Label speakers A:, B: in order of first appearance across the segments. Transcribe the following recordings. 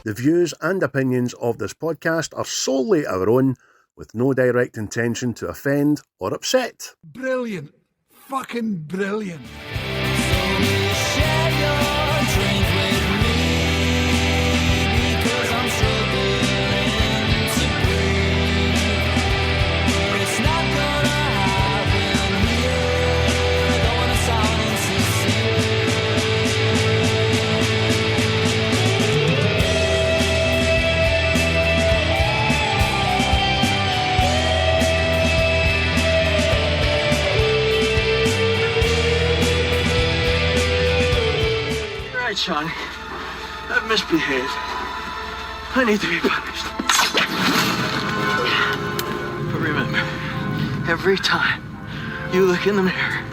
A: The views and opinions of this podcast are solely our own, with no direct intention to offend or upset.
B: Brilliant. Fucking brilliant.
C: Johnny, I've misbehaved. I need to be punished. But remember, every time you look in the mirror,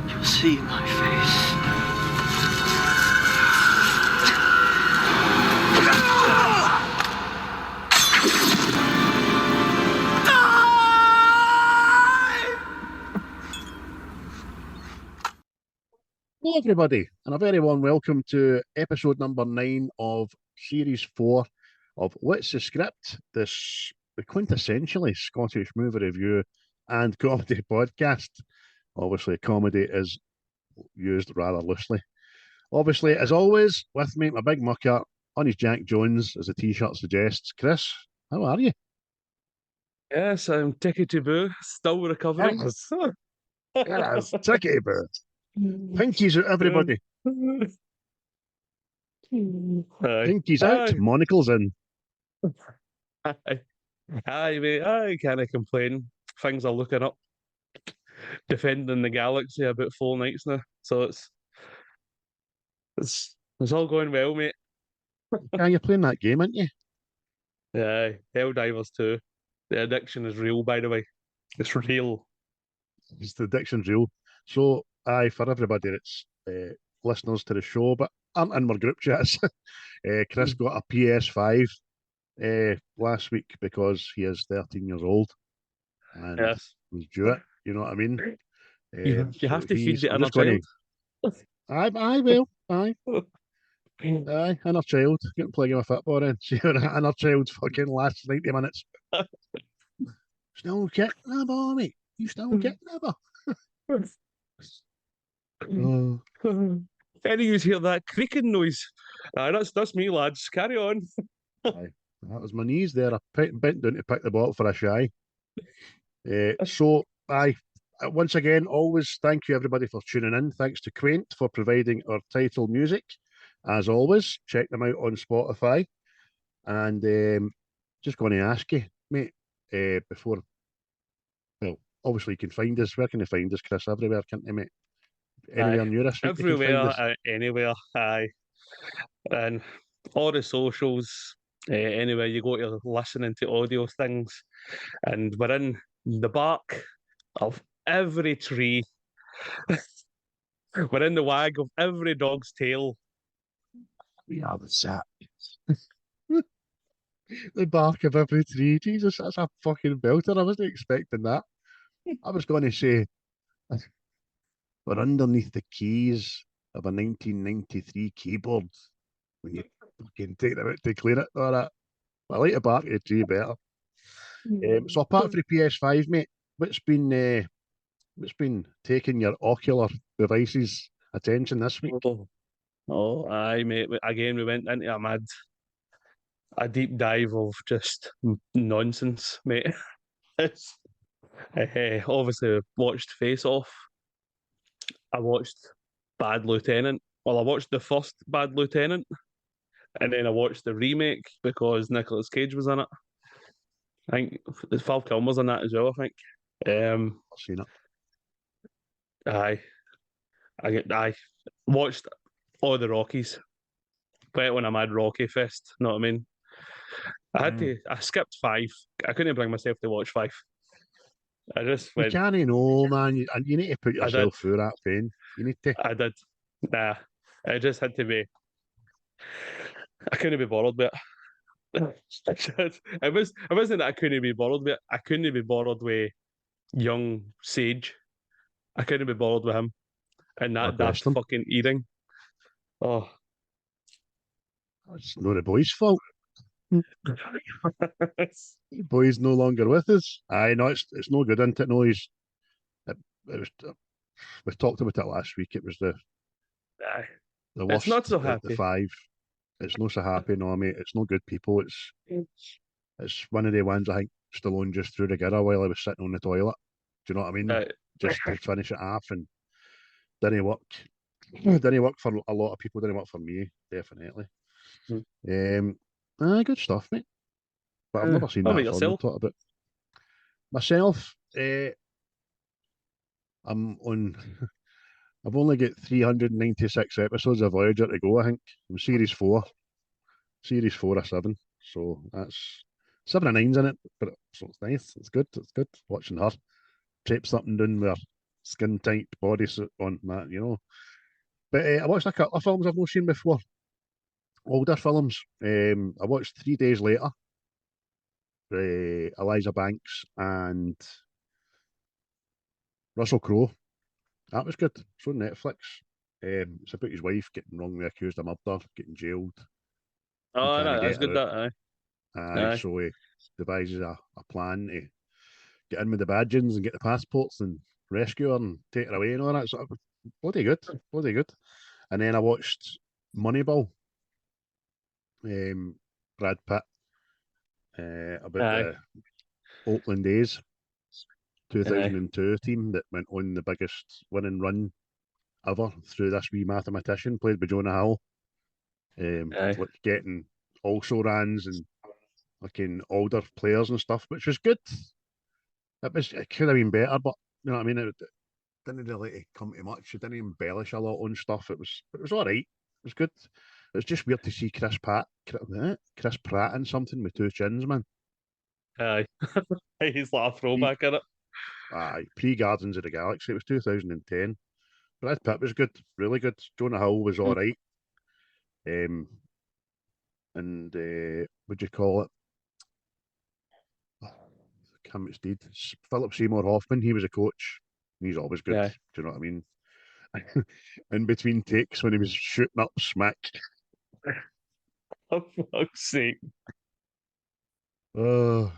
C: you'll see my face.
A: Hello everybody, and a very warm welcome to episode number 9 of series 4 of What's the Script, the quintessentially Scottish movie review and comedy podcast. Obviously, comedy is used rather loosely. Obviously, as always, with me, my big mucker on his Jack Jones, as the t-shirt suggests. Chris, how are you?
D: Yes, I'm tickety-boo, still recovering.
A: Yes, tickety-boo. Pinkies out, everybody. Pinkies out, monocles in.
D: Aye, mate, I can't complain. Things are looking up. Defending the galaxy about 4 nights now, so it's all going well, mate.
A: Yeah, you're playing that game, aren't you?
D: Yeah, Helldivers 2. The addiction is real, by the way. It's real.
A: It's the addiction's real. So, aye, for everybody that's listeners to the show, but aren't in our group chats, Chris got a PS5 last week because he is 13 years old and
D: Yes.
A: was due it, you know what I mean?
D: You have to feed the inner
A: child. I will, aye.
D: child.
A: Aye, inner child. Getting playing with football then. See how that inner child's fucking last 90 minutes. Still kicking the ball, mate. You still kicking the ball. Oh.
D: Any of you hear that creaking noise? Aye, that's me, lads. Carry on.
A: Aye, that was my knees there. I bent down to pick the bottle for a shy. So, aye, once again, always thank you everybody for tuning in. Thanks to Quaint for providing our title music. As always, check them out on Spotify. And just going to ask you, mate, before, well, obviously you can find us. Where can you find us, Chris? Everywhere, can't you, mate? Anywhere near us?
D: Everywhere, anywhere, aye. And all the socials, anywhere you go to listening to audio things. And we're in the bark of every tree. We're in the wag of every dog's tail.
A: We are the sapiens. The bark of every tree. Jesus, that's a fucking belter. I wasn't expecting that. I was going to say, we're underneath the keys of a 1993 keyboard. When you fucking take them out to clean it, all that. I like the bark of the tree better. So apart from the PS5, mate, what's been taking your ocular devices' attention this week?
D: Oh, aye, mate. Again, we went into a deep dive of just nonsense, mate. It's obviously watched Face Off. I watched Bad Lieutenant. Well, I watched the first Bad Lieutenant, and then I watched the remake because Nicolas Cage was in it. I think Val Kilmer's in that as well, I think.
A: I've seen it.
D: Aye. I watched all the Rockies. Went on a mad Rocky fest, know what I mean? I skipped 5. I couldn't bring myself to watch 5. I just went.
A: You can't know, man. You need to put yourself through that pain. You need to.
D: I did. Nah. I just had to be. I couldn't be bothered with it. It wasn't that I couldn't be bothered with it. I couldn't be bothered with young Sage. I couldn't be bothered with him. And that fucking eating. Oh.
A: It's not the boys' fault. The boy's no longer with us. I know it's no good, isn't it? No, it was. We talked about it last week. It was the
D: Aye. It's
A: worst
D: not so
A: of the
D: happy.
A: five. It's no so happy, no, mate. It's no good people. It's one of the ones I think Stallone just threw together while I was sitting on the toilet. Do you know what I mean? Just to finish it off, and didn't work. Didn't work for a lot of people. Didn't work for me, definitely. Good stuff, mate. But I've never seen
D: How about
A: that film.
D: yourself?
A: Talk about myself. I'm on. I've only got 396 episodes of Voyager to go. I think I'm series 4 of 7. So that's 7 of 9's in it, but it's nice. It's good. It's good watching her tape something down with her skin tight bodysuit on that, you know. But I watched a couple of films I've not seen before. Older films. I watched 3 Days Later. Eliza Banks and Russell Crowe. That was good. It's on Netflix. It's about his wife getting wrongly accused of murder, getting jailed, and
D: Oh,
A: trying to
D: no, that's
A: get
D: good.
A: her
D: That
A: out.
D: aye.
A: So he devises a plan to get in with the badges and get the passports and rescue her and take her away and all that. So bloody good, bloody good. And then I watched Moneyball. Brad Pitt about
D: Aye.
A: the Oakland A's
D: Aye.
A: 2002 team that went on the biggest winning run ever through this wee mathematician played by Jonah Hill.
D: Aye.
A: Like getting also rans and looking older players and stuff, which was good. It could have been better, but you know what I mean. It didn't really come to much. It didn't embellish a lot on stuff. It was all right. It was good. It was just weird to see Chris Pratt in something with two chins, man.
D: Aye. He's like a throwback in it.
A: Pre Guardians of the Galaxy. It was 2010. Brad Pitt was good, really good. Jonah Hill was all right. And what do you call it? It's deed. Philip Seymour Hoffman, he was a coach. He's always good.
D: Yeah.
A: Do you know what I mean? In between takes when he was shooting up smack.
D: For fuck's sake.
A: Oh,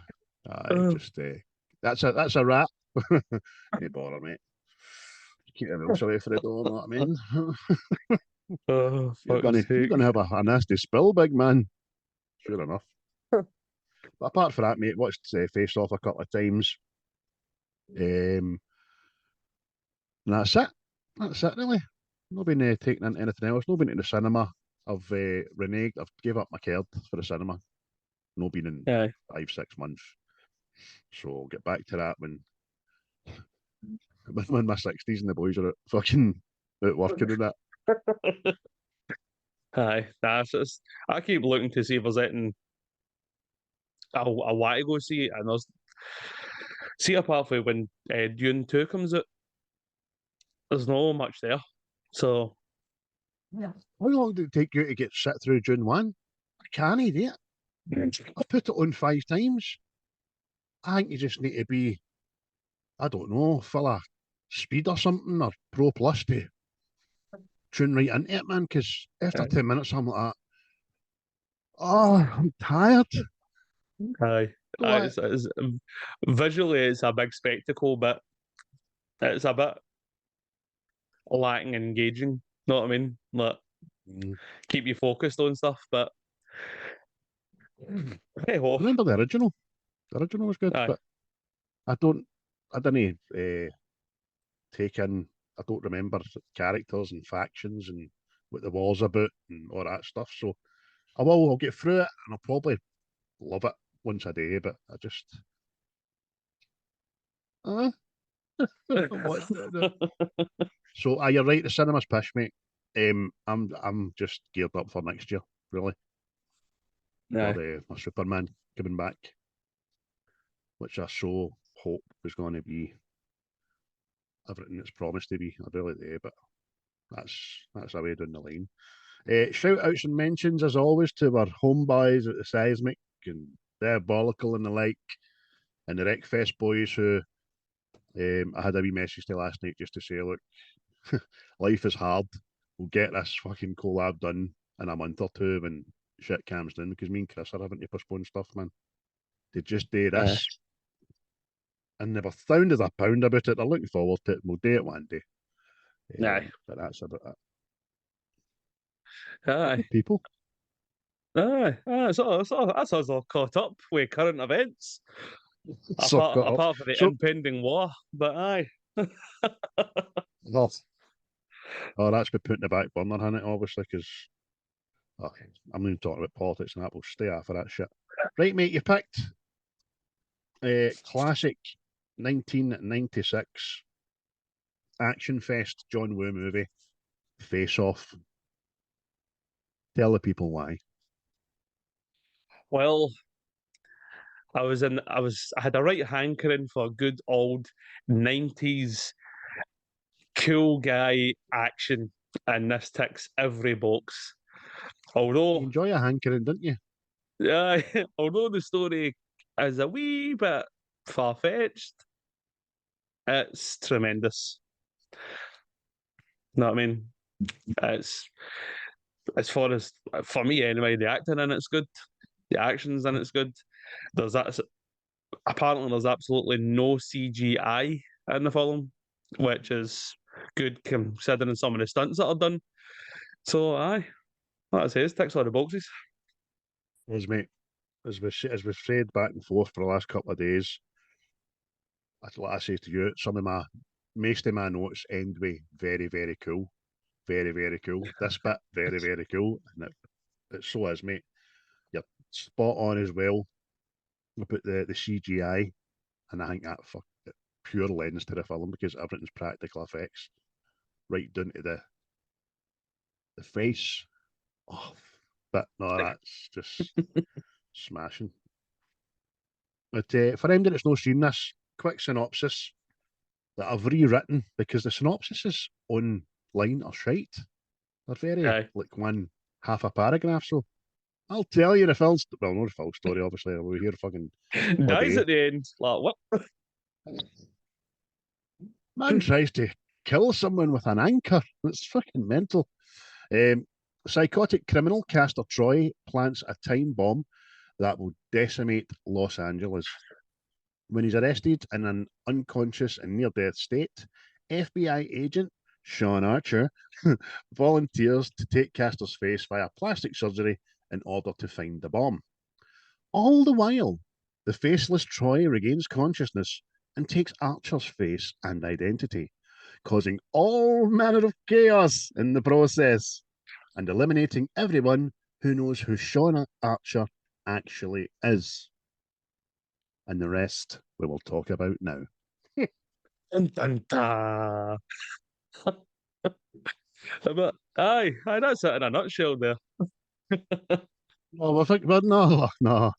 A: just that's a wrap. Ain't bother, mate. Keep the mouse away for the door, know what I mean?
D: Oh,
A: you're
D: fuck's sake.
A: gonna have a nasty spill, big man. Sure enough. But apart from that, mate, watched Face Off a couple of times. And that's it. That's it, really. Not been taking into anything else. Not been to the cinema. I've reneged. I've gave up my card for the cinema. Not been in
D: Aye.
A: 5-6 months. So I'll get back to that when I'm in my 60s and the boys are fucking out working and that.
D: Aye. I keep looking to see if there's anything I want to go see, and see apart from when Dune 2 comes out, there's not much there. So
A: How long did it take you to sit through June 1? I can't do it. I've put it on 5 times. I think you just need to be, I don't know, full of speed or something, or Pro Plus to tune right into it, man, because after 10 minutes I'm like, I'm tired.
D: aye. It's visually it's a big spectacle, but it's a bit lacking engaging. Know what I mean? Like keep you focused on stuff, but hey ho.
A: Remember the original? The original was good,
D: Aye.
A: but I didn't take in, I don't remember characters and factions and what the war's about and all that stuff. So I'll get through it and I'll probably love it once a day, but I just so you're right, the cinema's pish, mate. I'm just geared up for next year, really. For my Superman coming back, which I so hope was going to be everything it's promised to be. I really do, but that's a way down the line. Shout outs and mentions as always to our homeboys at the Seismic and Diabolical and the like, and the Wreckfest boys who I had a wee message to last night just to say, look, life is hard. We'll get this fucking collab done in a month or two when shit calms down, because me and Chris are having to postpone stuff, man. They just do
D: Aye.
A: this. And never sounded a pound about it. They're looking forward to it. We'll do it one day.
D: Aye.
A: But that's about it.
D: Aye.
A: People.
D: So that's us all caught up with current events.
A: So caught up.
D: Apart from the
A: So-
D: impending war, but aye.
A: Oh, that's been put in the back burner, hasn't it? Obviously, because I'm not even talking about politics and that. We'll stay off of that shit. Right, mate, you picked a classic 1996 action fest John Woo movie, Face Off. Tell the people why.
D: Well, I had a right hankering for good old 90s cool guy action, and this ticks every box.
A: You
D: Although,
A: enjoy a hankering, didn't you?
D: although the story is a wee bit far-fetched, it's tremendous. Know what I mean? It's as far as for me anyway, the acting in it's good, the actions in it's good. Apparently there's absolutely no CGI in the film, which is good considering some of the stunts that are done. So aye, like I say, it ticks all the boxes.
A: As mate, as we've said back and forth for the last couple of days, that's what I say to you. Most of my notes end with very, very cool. Very, very cool. This bit, very, very cool. And it so is, mate. You're spot on as well about the CGI. And I think that pure lens to the film, because everything's practical effects. Right down to the face. Oh, but no, that's just smashing. But for anybody that's not seen this, quick synopsis that I've rewritten, because the synopsises online are shite. They're very
D: Aye.
A: like one half a paragraph. So I'll tell you the full well, not the full story, obviously. We're here fucking
D: Dies
A: day.
D: at the end. Like what?
A: Man tries to kill someone with an anchor. It's fucking mental. Psychotic criminal Castor Troy plants a time bomb that will decimate Los Angeles. When he's arrested in an unconscious and near-death state, FBI agent Sean Archer volunteers to take Castor's face via plastic surgery in order to find the bomb. All the while, the faceless Troy regains consciousness and takes Archer's face and identity, causing all manner of chaos in the process and eliminating everyone who knows who Sean Archer actually is. And the rest we will talk about now.
D: Dun, dun, dun. But aye, that's it in a nutshell there.
A: No,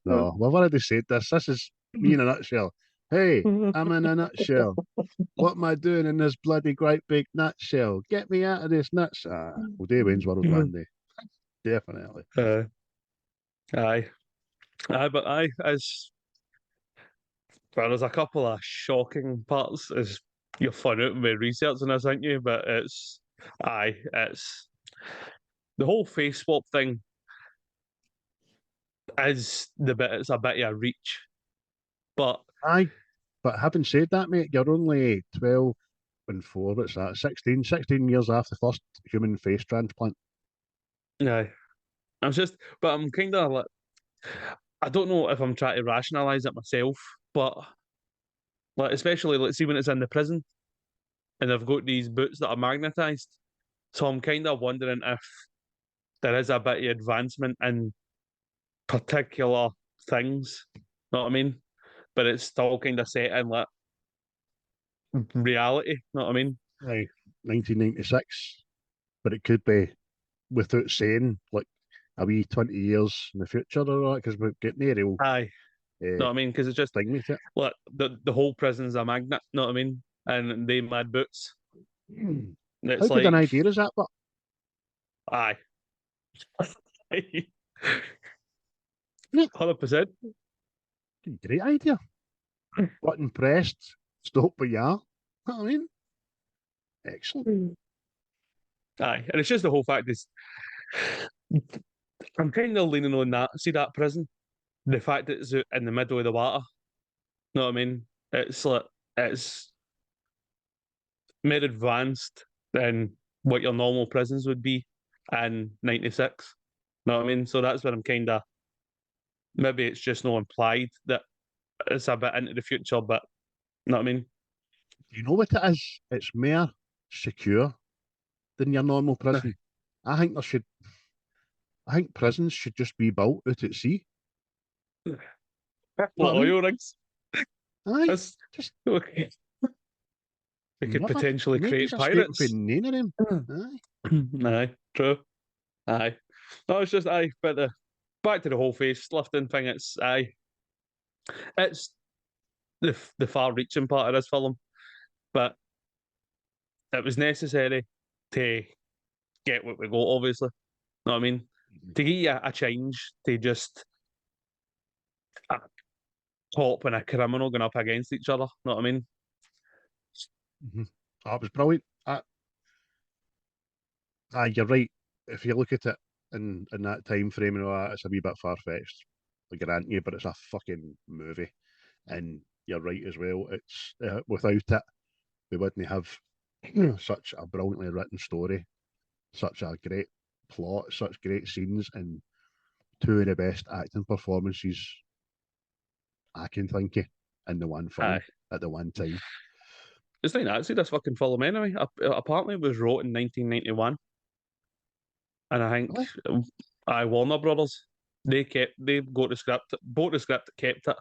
A: we've already said this. This is me in a nutshell. Hey, I'm in a nutshell. What am I doing in this bloody great big nutshell? Get me out of this nutshell. We'll do Wayne's World one day. Definitely.
D: Aye. But as well, there's a couple of shocking parts as you'll find out with researching this, aren't you? But it's the whole face swap thing is it's a bit of a reach. But
A: Aye. But having said that, mate, you're only 12 and 4, what's that? 16 years after the first human face transplant.
D: aye. I'm kind of like, I don't know if I'm trying to rationalise it myself, but like, especially let's see when it's in the prison and they've got these boots that are magnetised. So I'm kind of wondering if there is a bit of advancement in particular things. Know what I mean? But it's still kind of set in like reality. Know what I mean?
A: Aye. 1996. But it could be, without saying, like a wee 20 years in the future or that, because we're getting a real
D: Aye. Know what I mean? Because it's just
A: thing with it.
D: like the whole prison's a magnet. Know what I mean? And they mad boots. It's
A: How good an idea is that? But
D: aye. 100%.
A: great idea. Button pressed, stop where you are. Know what I mean? Excellent.
D: Aye, and it's just the whole fact is, I'm kind of leaning on that. See that prison? The fact that it's out in the middle of the water. Know what I mean? It's like it's more advanced than what your normal prisons would be in '96. Know what I mean? So that's what I'm kind of. Maybe it's just not implied that it's a bit into the future, but know what I mean?
A: You know what it is? It's more secure than your normal prison. I think there should. I think prisons should just be built out at sea.
D: What
A: Know what I mean?
D: oil rigs?
A: Aye,
D: That's
A: just
D: okay. We could
A: never.
D: potentially create
A: Nobody's escaping
D: pirates.
A: from none of them. Aye.
D: Aye, true. Aye. No, it's just aye, but back to the whole face lifting thing, it's the far reaching part of this film, but it was necessary to get what we got, obviously. Know what I mean? To get you a change to just a cop and a criminal going up against each other, know what I mean?
A: Oh, it was brilliant. You're right. If you look at it in that time frame, you know, it's a wee bit far fetched. I grant you, but it's a fucking movie, and you're right as well. It's without it, we wouldn't have such a brilliantly written story, such a great plot, such great scenes, and two of the best acting performances I can think of in the one film
D: Aye.
A: at the one time.
D: It's not actually this fucking film anyway. Apparently, it was wrote in 1991, and I think
A: Really?
D: Warner Brothers they got the script, bought the script, kept it,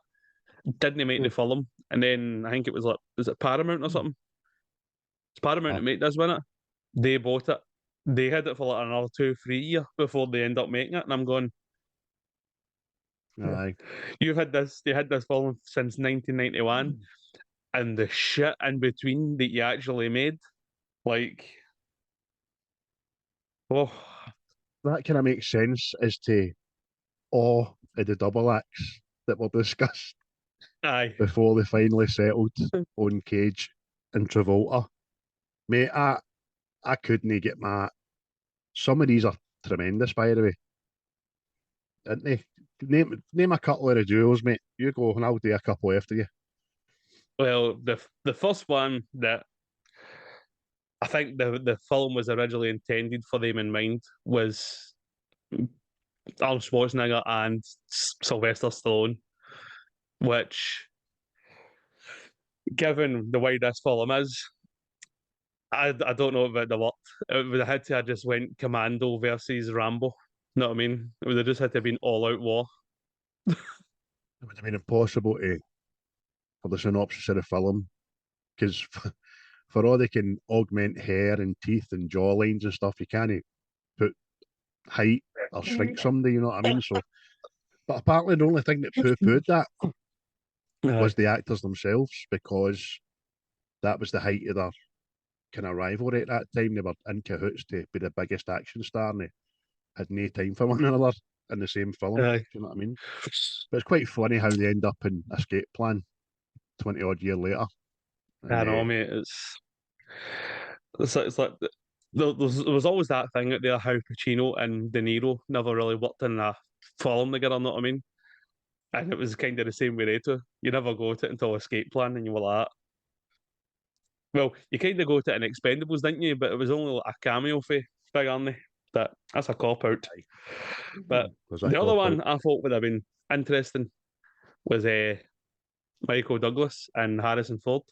D: didn't make the film, and then I think it was like, is it Paramount or something? It's Paramount that made this, wasn't it? They bought it. They had it for like another 2-3 years before they end up making it, and I'm going,
A: Aye.
D: you had this film since 1991, and the shit in between that you actually made, like, oh,
A: That kind of makes sense as to all of the double acts that were discussed
D: aye,
A: before they finally settled on Cage and Travolta. Mate, I couldn't get my. Some of these are tremendous, by the way, aren't they? Name a couple of the duos, mate. You go, and I'll do a couple after you.
D: well, the first one that I think the film was originally intended for them in mind was Arnold Schwarzenegger and Sylvester Stallone, which, given the way this film is, I don't know if it would have worked. It would have had to have just went Commando versus Rambo. You know what I mean? It would have just had to have been all out war.
A: It would have been impossible for the synopsis of the film because for all they can augment hair and teeth and jaw lines and stuff, you can't put height or shrink somebody. You know what I mean? So, but apparently the only thing that poo-pooed that was the actors themselves because that was the height of their kind of rivalry at that time. They were in cahoots to be the biggest action star and they had no time for one another in the same film. Do you know what I mean? But it's quite funny how they end up in Escape Plan 20 odd years later. And,
D: I know, mate. It's like there was always that thing out there how Pacino and De Niro never really worked in a film together. Know what I mean? And it was kind of the same with they two. You never go to it until Escape Plan, and you were like, well, you kind of go to it in Expendables, didn't you? But it was only like a cameo for Big Arnie. That's a cop out. But the other one I thought would have been interesting was Michael Douglas and Harrison Ford.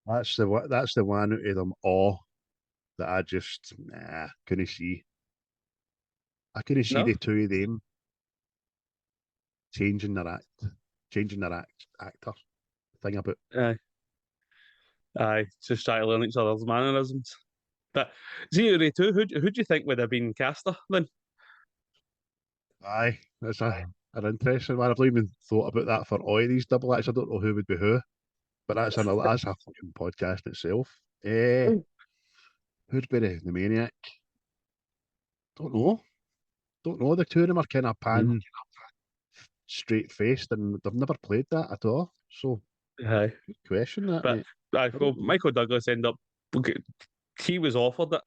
A: That's the one out of them all that I just couldn't see. I couldn't see the two of them changing their actor thing about.
D: Aye, just try to learn each other's mannerisms. But Zero too, who do you think would have been Castor then?
A: Aye, that's an interesting one. I've not even thought about that for all of these double acts. I don't know who would be who, but that's a fucking podcast itself. Who'd be the maniac? Don't know. The two of them are kind of straight faced, and they've never played that at all. So,
D: aye,
A: good question. That,
D: but
A: mate.
D: I thought Michael Douglas ended up. He was offered it,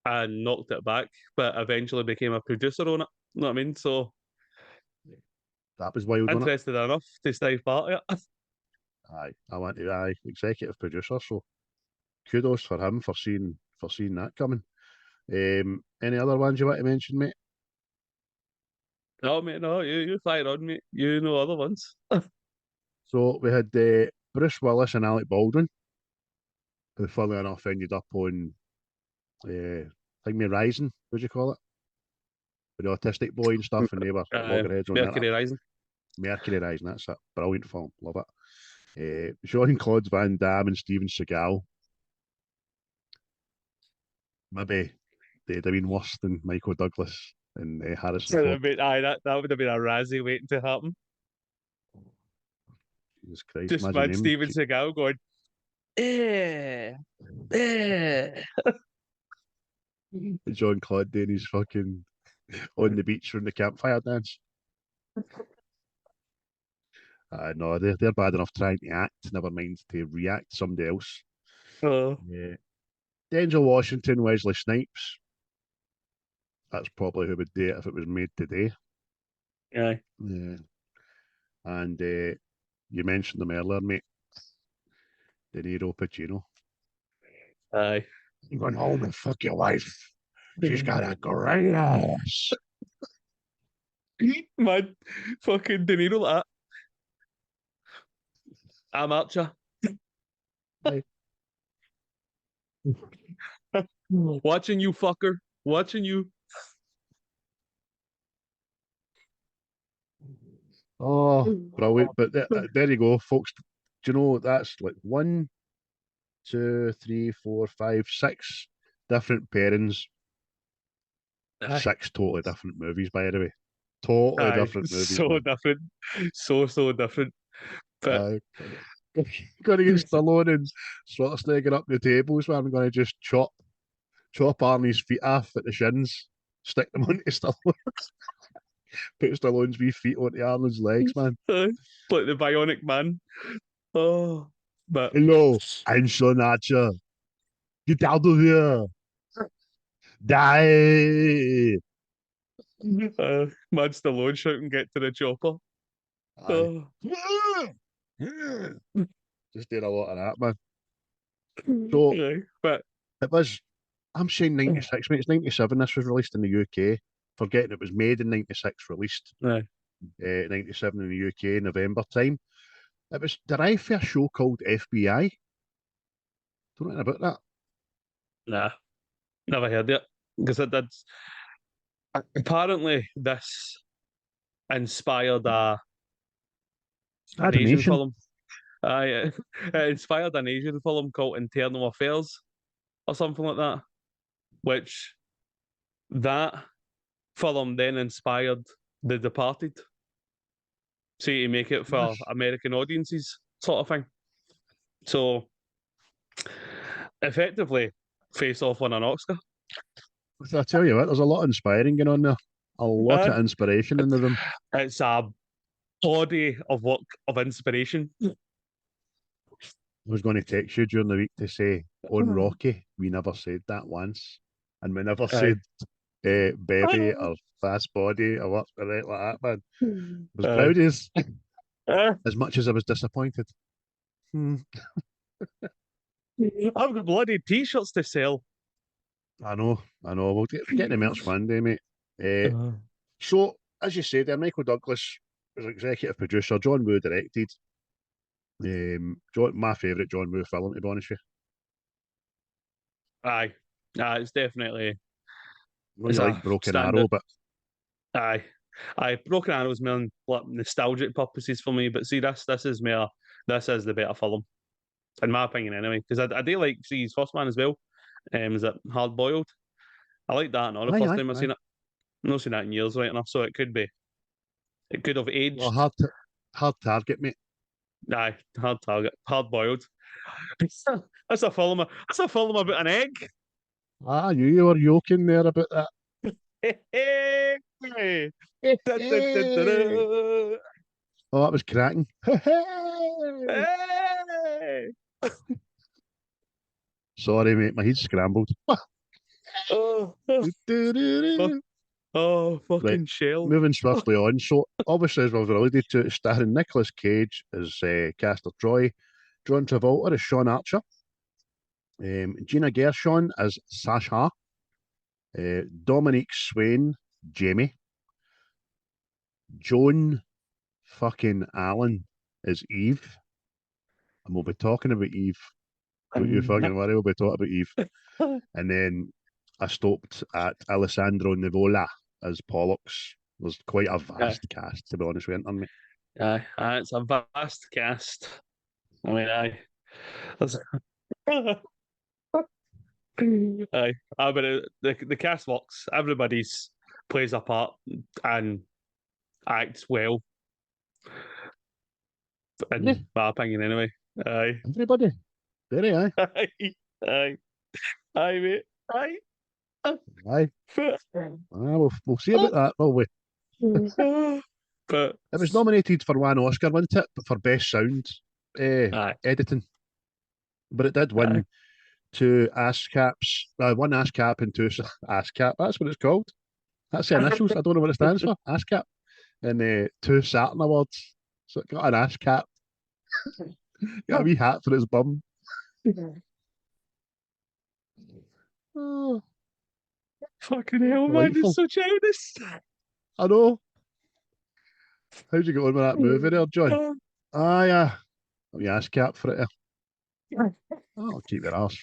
D: and knocked it back, but eventually became a producer on it. You know what I mean? So
A: That was wild, wasn't it?
D: interested enough to stay part of it.
A: Aye, I went to executive producer, so kudos for him for seeing that coming. Any other ones you want to mention, mate?
D: No, mate, no, you fire on, mate. You know other ones.
A: So we had Bruce Willis and Alec Baldwin, who funnily enough ended up on Thing Me Rising, what do you call it? With the autistic boy and stuff, and they were loggerheads on
D: Mercury
A: that.
D: Rising.
A: Mercury Rising, that's it. Brilliant film, love it. Jean-Claude Van Damme and Steven Seagal. Maybe they'd have been worse than Michael Douglas and Harrison Ford.
D: That would have been a Razzie waiting to happen.
A: Jesus Christ,
D: Just
A: imagine
D: man,
A: him.
D: Steven Seagal going,
A: Jean-Claude doing his fucking on the beach from the campfire dance. No, they're bad enough trying to act, never mind to react to somebody else.
D: Oh,
A: Yeah. Denzel Washington, Wesley Snipes. That's probably who would do it if it was made today.
D: aye.
A: Yeah. And you mentioned them earlier, mate. De Niro, Pacino.
D: Aye.
A: I'm going home and fuck your wife. She's got a great ass.
D: Man, fucking De Niro like that. I'm Archer.
A: Aye.
D: Watching you, fucker. Watching you.
A: Oh, brilliant. But there you go, folks. Do you know that's like 1, 2, 3, 4, 5, 6 different pairings.
D: Aye.
A: 6 totally different movies, by the way. Totally
D: Aye,
A: different movies.
D: so
A: man.
D: different. So different. But
A: Going to get Stallone and Schwarzenegger up the tables, where I'm going to just chop Arnie's feet off at the shins, stick them onto Stallone, put Stallone's wee feet onto Arnold's legs, man.
D: like the Bionic Man. Oh, but
A: Hello, I'm Sean Archer. Get out of here. Die.
D: Man Stallone shouting, get to the chopper.
A: Aye.
D: Oh.
A: Just did a lot of that, man. So
D: Aye, but
A: it was, I'm saying 96, mate. It's 97. This was released in the UK. Forgetting it was made in 96, released
D: aye.
A: 97 in the UK, November time. It was derived from a show called FBI. Don't know anything about that.
D: Nah, never heard it. Because that's apparently this inspired an Asian
A: Animation.
D: film. It inspired an Asian film called Internal Affairs or something like that. Which that film then inspired The Departed. See, to make it for
A: Yes.
D: American audiences, sort of thing. So effectively, Face Off won an Oscar.
A: So I tell you what, there's a lot of inspiring going on there. A lot of inspiration in the room.
D: It's a body of work of inspiration.
A: I was going to text you during the week to say, on Rocky, we never said that once. And we never said baby or fast body or what like that, man. I was proud as much as I was disappointed.
D: I've got bloody t-shirts to sell.
A: I know. We'll get the merch one day, mate. So, as you said there, Michael Douglas was executive producer, John Woo directed. My favourite John Woo film, to be honest with
D: Aye. It's definitely...
A: you. It's like Broken
D: standard.
A: Arrow, but...
D: Aye. Broken Arrow's more on like, nostalgic purposes for me, but see, this is the better film. In my opinion, anyway. Because I do like, see, his first one as well. Is it Hard Boiled? I like that, not the first time I've seen it. I've not seen that in years, right enough, so it could have aged.
A: Well, hard target, mate.
D: Aye, hard target, hard boiled. That's a film about an egg.
A: I knew you were joking there about that. Oh, that was cracking. Sorry, mate, my head's scrambled.
D: Oh,
A: Do-do-do-do.
D: oh, fucking
A: Right.
D: shell.
A: Moving swiftly on. So, obviously, as we've alluded to, it's starring Nicolas Cage as Castor Troy, John Travolta as Sean Archer, Gina Gershon as Sasha, Dominique Swain, Jamie, Joan fucking Allen as Eve. And we'll be talking about Eve. Don't you fucking worry, we'll be talking about Eve. And then I stopped at Alessandro Nivola as Pollox. There's quite a vast cast, to be honest with you,
D: Aye, it's a vast cast. I mean, aye. There's- aye, but the cast works. Everybody's plays a part and acts well, in
A: Yeah.
D: my opinion, anyway. Aye,
A: Everybody. Very aye.
D: aye, aye, aye, mate, aye.
A: Aye.
D: But,
A: We'll see about that, will we?
D: but
A: It was nominated for one Oscar, wasn't it? For Best Sound
D: aye,
A: Editing. But it did
D: aye.
A: win two ASCAPs. One ASCAP and two ASCAP. That's what it's called. That's the initials. I don't know what it stands for. ASCAP. And two Saturn Awards. So it got an ASCAP. Got a wee hat for his bum. Oh,
D: Fucking hell, man,
A: delightful.
D: it's so childish.
A: I know. How'd you get on with that movie there, John? Ah, yeah. Wee ASCAP for it. Oh, keep your arse.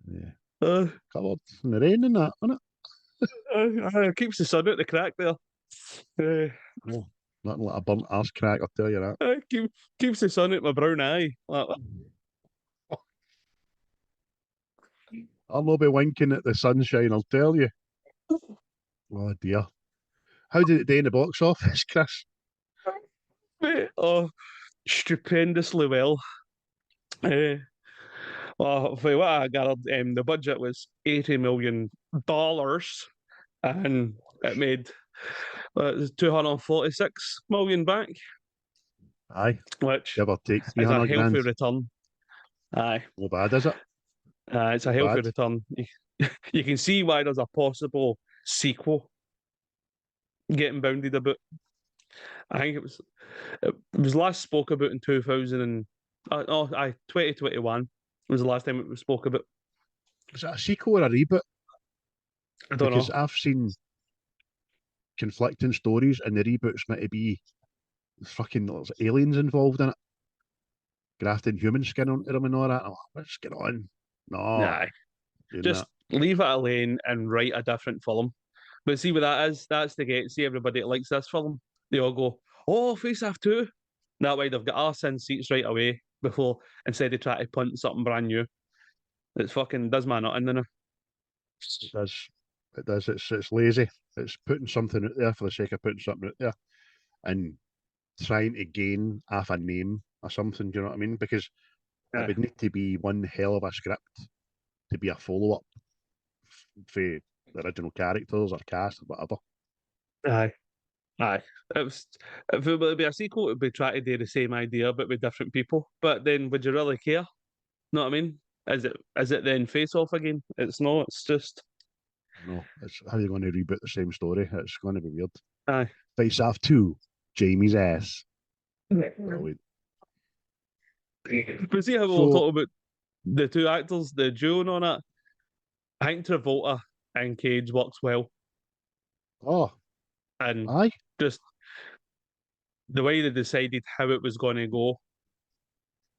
A: Yeah. Covered in the rain and that, isn't it?
D: It keeps the sun out the crack there.
A: Oh, nothing like a burnt arse crack, I'll tell you that.
D: Keeps the sun out my brown eye. Like,
A: I'll not be winking at the sunshine, I'll tell you. Oh dear. How did it do in the box office, Chris?
D: mate, oh, stupendously well. Well, for what I gathered, the budget was $80 million, and it made 246 million back,
A: Aye,
D: which
A: give or take
D: is a
A: 300
D: healthy
A: grand.
D: return. Aye,
A: No bad, is it?
D: it's a
A: Not
D: healthy
A: bad.
D: return. You can see why there's a possible sequel getting bounded about. I think it was last spoke about in 2000 and 2021 was the last time it was spoke about.
A: Is it a sequel or a reboot?
D: I don't
A: Because
D: know.
A: I've seen conflicting stories, and the reboot's meant to be fucking there's aliens involved in it, grafting human skin onto them and all that. Oh, let's get on. No,
D: Nah,
A: doing
D: just
A: that.
D: leave it alone and write a different film. But see what that is? That's to get see everybody that likes this film. They all go, "Oh, Face Off 2." That way they've got arse in seats right away before instead of trying to punt something brand new. It's fucking does my nut in there.
A: It does. It does. It's lazy. It's putting something out there for the sake of putting something out there and trying to gain off a name or something. Do you know what I mean? Because it would need to be one hell of a script to be a follow up for the original characters or cast or whatever.
D: Aye. Aye. It was, if it would be a sequel, it would be trying to do the same idea but with different people. But then would you really care? Know what I mean? Is it then Face Off again? It's not, it's just
A: No, it's how you're going to reboot the same story. It's going to be weird.
D: aye.
A: Face Off 2, Jamie's ass. Brilliant.
D: But see how we'll
A: So,
D: talk about the two actors, the duo and all that. I think Travolta and Cage works well.
A: oh,
D: And
A: aye.
D: just the way they decided how it was going to go,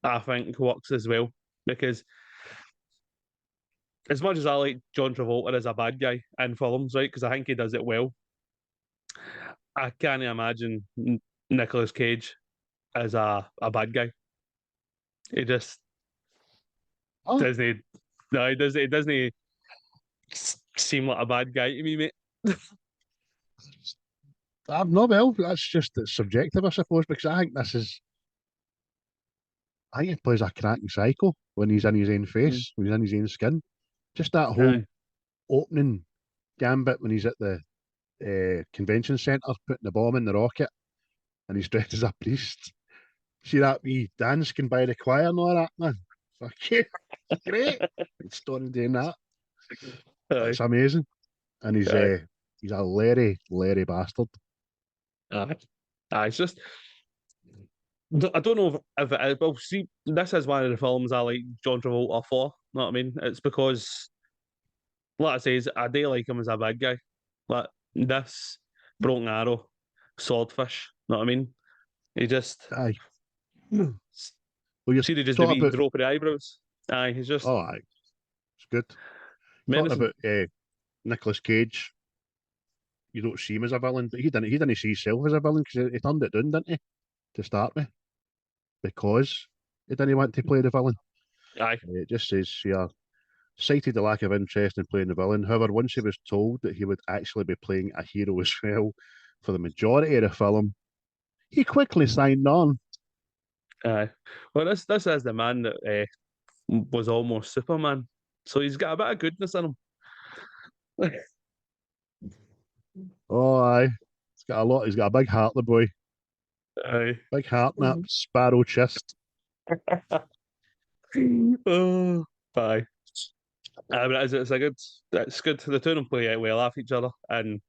D: I think works as well. Because as much as I like John Travolta as a bad guy in films, right? Because I think he does it well. I can't imagine Nicolas Cage as a bad guy. He just
A: Oh,
D: doesn't. No, he doesn't. He doesn't seem like a bad guy to me, mate.
A: I'm not well. That's just it's subjective, I suppose, because I think this is. I think he plays a cracking psycho when he's in his own face, when he's in his own skin. Just that whole
D: Aye.
A: opening gambit when he's at the convention centre putting the bomb in the rocket and he's dressed as a priest. See that wee dancing by the choir and all that, man? Fuck you. Great. It's Stone doing that.
D: Aye.
A: It's amazing. And
D: Aye.
A: he's a Larry bastard.
D: Aye. Aye, it's just I don't know if it is, well, see, this is one of the films I like John Travolta for. Know what I mean? It's because, like I says, I do like him as a bad guy. Like this, Broken Arrow, Swordfish. Know what I mean? He just
A: Aye. Well, you're
D: see, they just the
A: talking
D: wee
A: about.
D: drop of the eyebrows. Aye, he's just
A: Oh, aye. It's good. Talking
D: menacing.
A: about Nicolas Cage. You don't see him as a villain, but he didn't see himself as a villain because he turned it down, didn't he? To start with, because he didn't want to play the villain.
D: Aye,
A: It just says here, cited the lack of interest in playing the villain. However, once he was told that he would actually be playing a hero as well for the majority of the film, he quickly signed on.
D: aye. Well, this is the man that was almost Superman, so he's got a bit of goodness in him.
A: Oh, aye. He's got a lot. He's got a big heart, the boy.
D: Aye.
A: Big heart, and that sparrow chest.
D: Oh, aye. But it's a good. It's good. The two of them play well off each other, and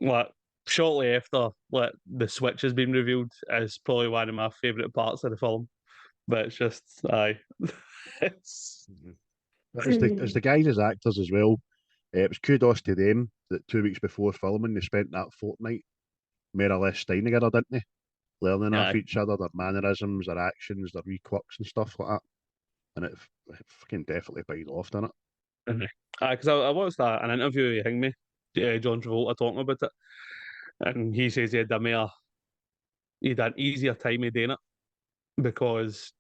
D: like shortly after, like the switch has been revealed, is probably one of my favourite parts of the film. But it's just, aye, it's
A: As the guys as actors as well, it was kudos to them that 2 weeks before filming they spent that fortnight more or less staying together, didn't they? Learning off
D: aye.
A: each other, their mannerisms, their actions, their wee quirks and stuff like that. And it fucking definitely paid off, didn't it?
D: Because I watched an interview with me, John Travolta talking about it, and he says he had an easier time of doing it because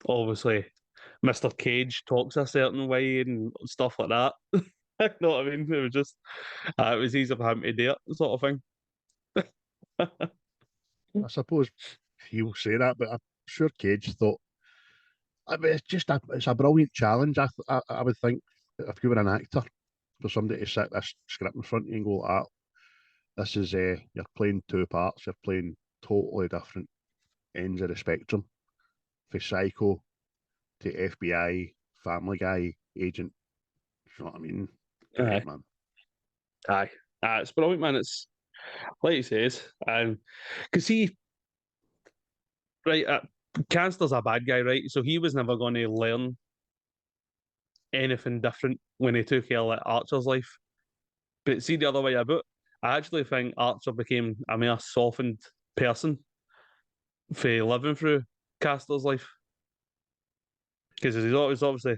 D: obviously Mr. Cage talks a certain way and stuff like that. You know what I mean? It was just it was easier for him to do it, sort of thing.
A: I suppose he'll say that, but I'm sure Cage thought, I mean, it's a brilliant challenge. I would think if you were an actor, for somebody to sit this script in front of you and go, this is you're playing two parts. You're playing totally different ends of the spectrum, from Psycho to FBI, Family Guy, Agent. You know what I mean?
D: Aye,
A: Great, man.
D: aye, it's brilliant, man. It's like he says, because right, Castor's a bad guy, right? So he was never going to learn anything different when he took care of like Archer's life. But see the other way about, I actually think Archer became a more softened person for living through Castor's life because he's always obviously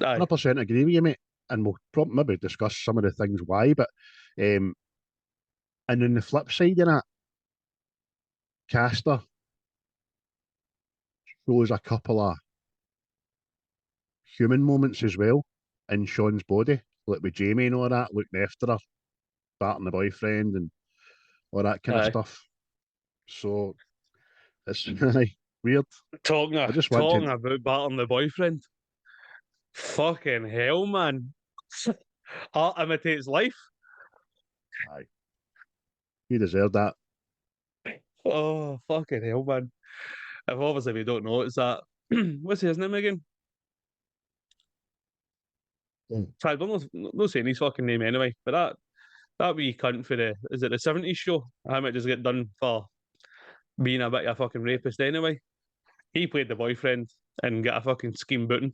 D: aye,
A: 100% agree with you, mate. And we'll probably maybe discuss some of the things why, but and on the flip side of that, Castor shows a couple of human moments as well in Sean's body, like with Jamie and all that, looking after her, batting the boyfriend and all that kind of
D: aye.
A: stuff. So it's really weird. I just want
D: Talking
A: to.
D: about battling the boyfriend. Fucking hell, man. Art imitates life.
A: Aye, he deserved that.
D: Oh, fucking hell, man. If obviously we don't know, it's that. What's his name again? I don't know, not saying his fucking name anyway, but that wee cunt for is it the 70s show? I might just get done for being a bit of a fucking rapist anyway. He played the boyfriend and got a fucking scheme booting.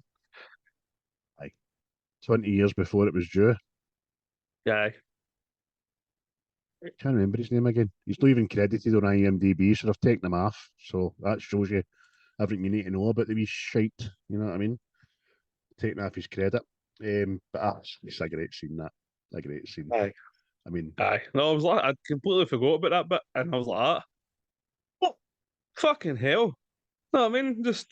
A: Aye, 20 years before it was due.
D: Yeah.
A: Can't remember his name again. He's not even credited on IMDb, so they've taken him off. So that shows you everything you need to know about the wee shite. You know what I mean? Taking off his credit. But it's a great scene. That a great scene.
D: Aye.
A: I mean,
D: Aye. No, I was like, I completely forgot about that bit, and I was like, what? Fucking hell. No, I mean, just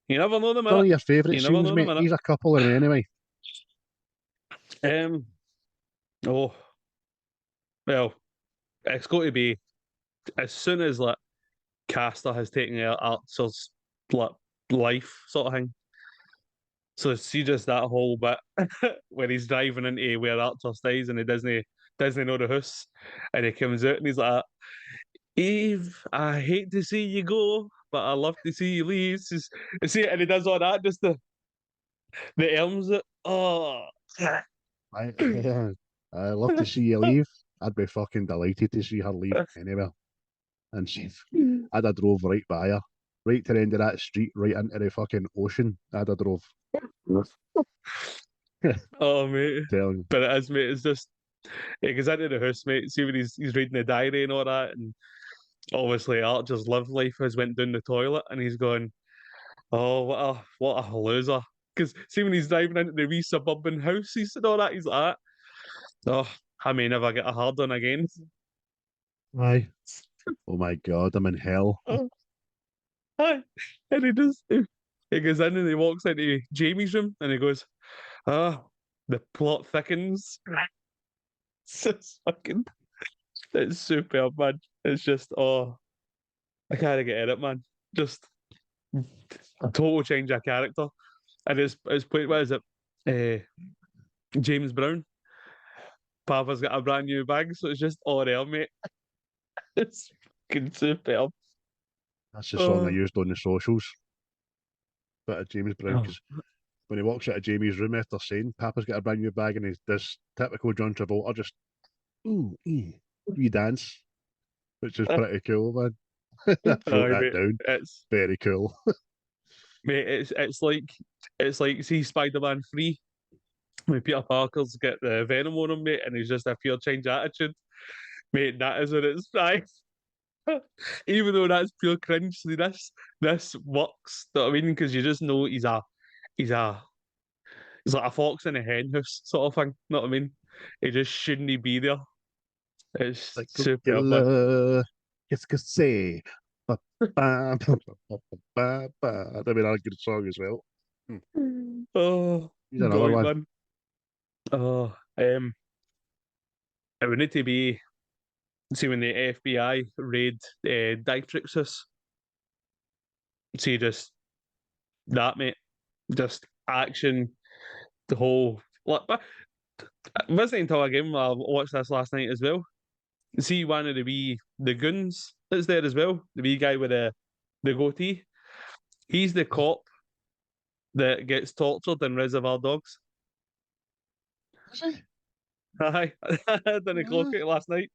D: you never know the
A: some of
D: minute.
A: your favourite
D: You never
A: scenes,
D: know the
A: mate.
D: minute.
A: He's a couple of them anyway.
D: Oh, well, it's got to be as soon as like Castor has taken out Archer's like life sort of thing. So see just that whole bit where he's driving into where Archer stays and he doesn't know the house, and he comes out and he's like, Eve, I hate to see you go, but I love to see you leave. See, and he does all that, just the elms. Oh,
A: I, I love to see you leave. I'd be fucking delighted to see her leave anywhere. And I'd have drove right by her, right to the end of that street, right into the fucking ocean. I'd have drove.
D: oh, mate.
A: Telling you.
D: But it is, mate. It's just he goes into the house, mate. See when he's reading the diary and all that, and obviously Archer's love life has went down the toilet, and he's going, "Oh, what a loser." Because see when he's driving into the wee suburban houses and all that, he's like, "Oh, I may never get a hard one again."
A: Aye. Oh my god, I'm in hell.
D: Oh, aye. And he goes in and he walks into Jamie's room and he goes, "Ah, the plot thickens." It's just fucking, it's superb, man. It's just, oh, I can't get in it, man. Just a total change of character. And it's played, what is it? James Brown. Papa's got a brand new bag, so it's just all there, mate. It's fucking superb.
A: That's the song I
D: Oh.
A: used on the socials. Bit of James Brown,
D: Oh.
A: because when he walks out of Jamie's room after saying Papa's got a brand new bag and he's this typical John Travolta, just wee dance, which is pretty cool, man. I wrote that
D: mate,
A: down.
D: it's
A: Very cool.
D: mate, it's like see Spider-Man 3 when Peter Parker's got the venom on him, mate, and he's just a pure change attitude. Mate, that is what it's like. Even though that's pure cringe, see, this works. You know what I mean? Because you just know he's he's like a fox in a hen house sort of thing. Know what I mean? He just shouldn't be there. It's
A: Like
D: superb, man.
A: qu'est-ce que c'est? Ba, ba, ba, ba, ba, ba. I mean, a good song as well.
D: Oh,
A: He's another
D: brilliant,
A: one.
D: man. Oh, it would need to be, see, when the FBI raid Dietrich's, see, just that, mate. Just action, the whole. Like, it wasn't until again I watched this last night as well. See one of the goons that's there as well, the wee guy with the goatee. He's the cop that gets tortured in Reservoir Dogs.
A: Is he?
D: Aye, I didn't clock it last night.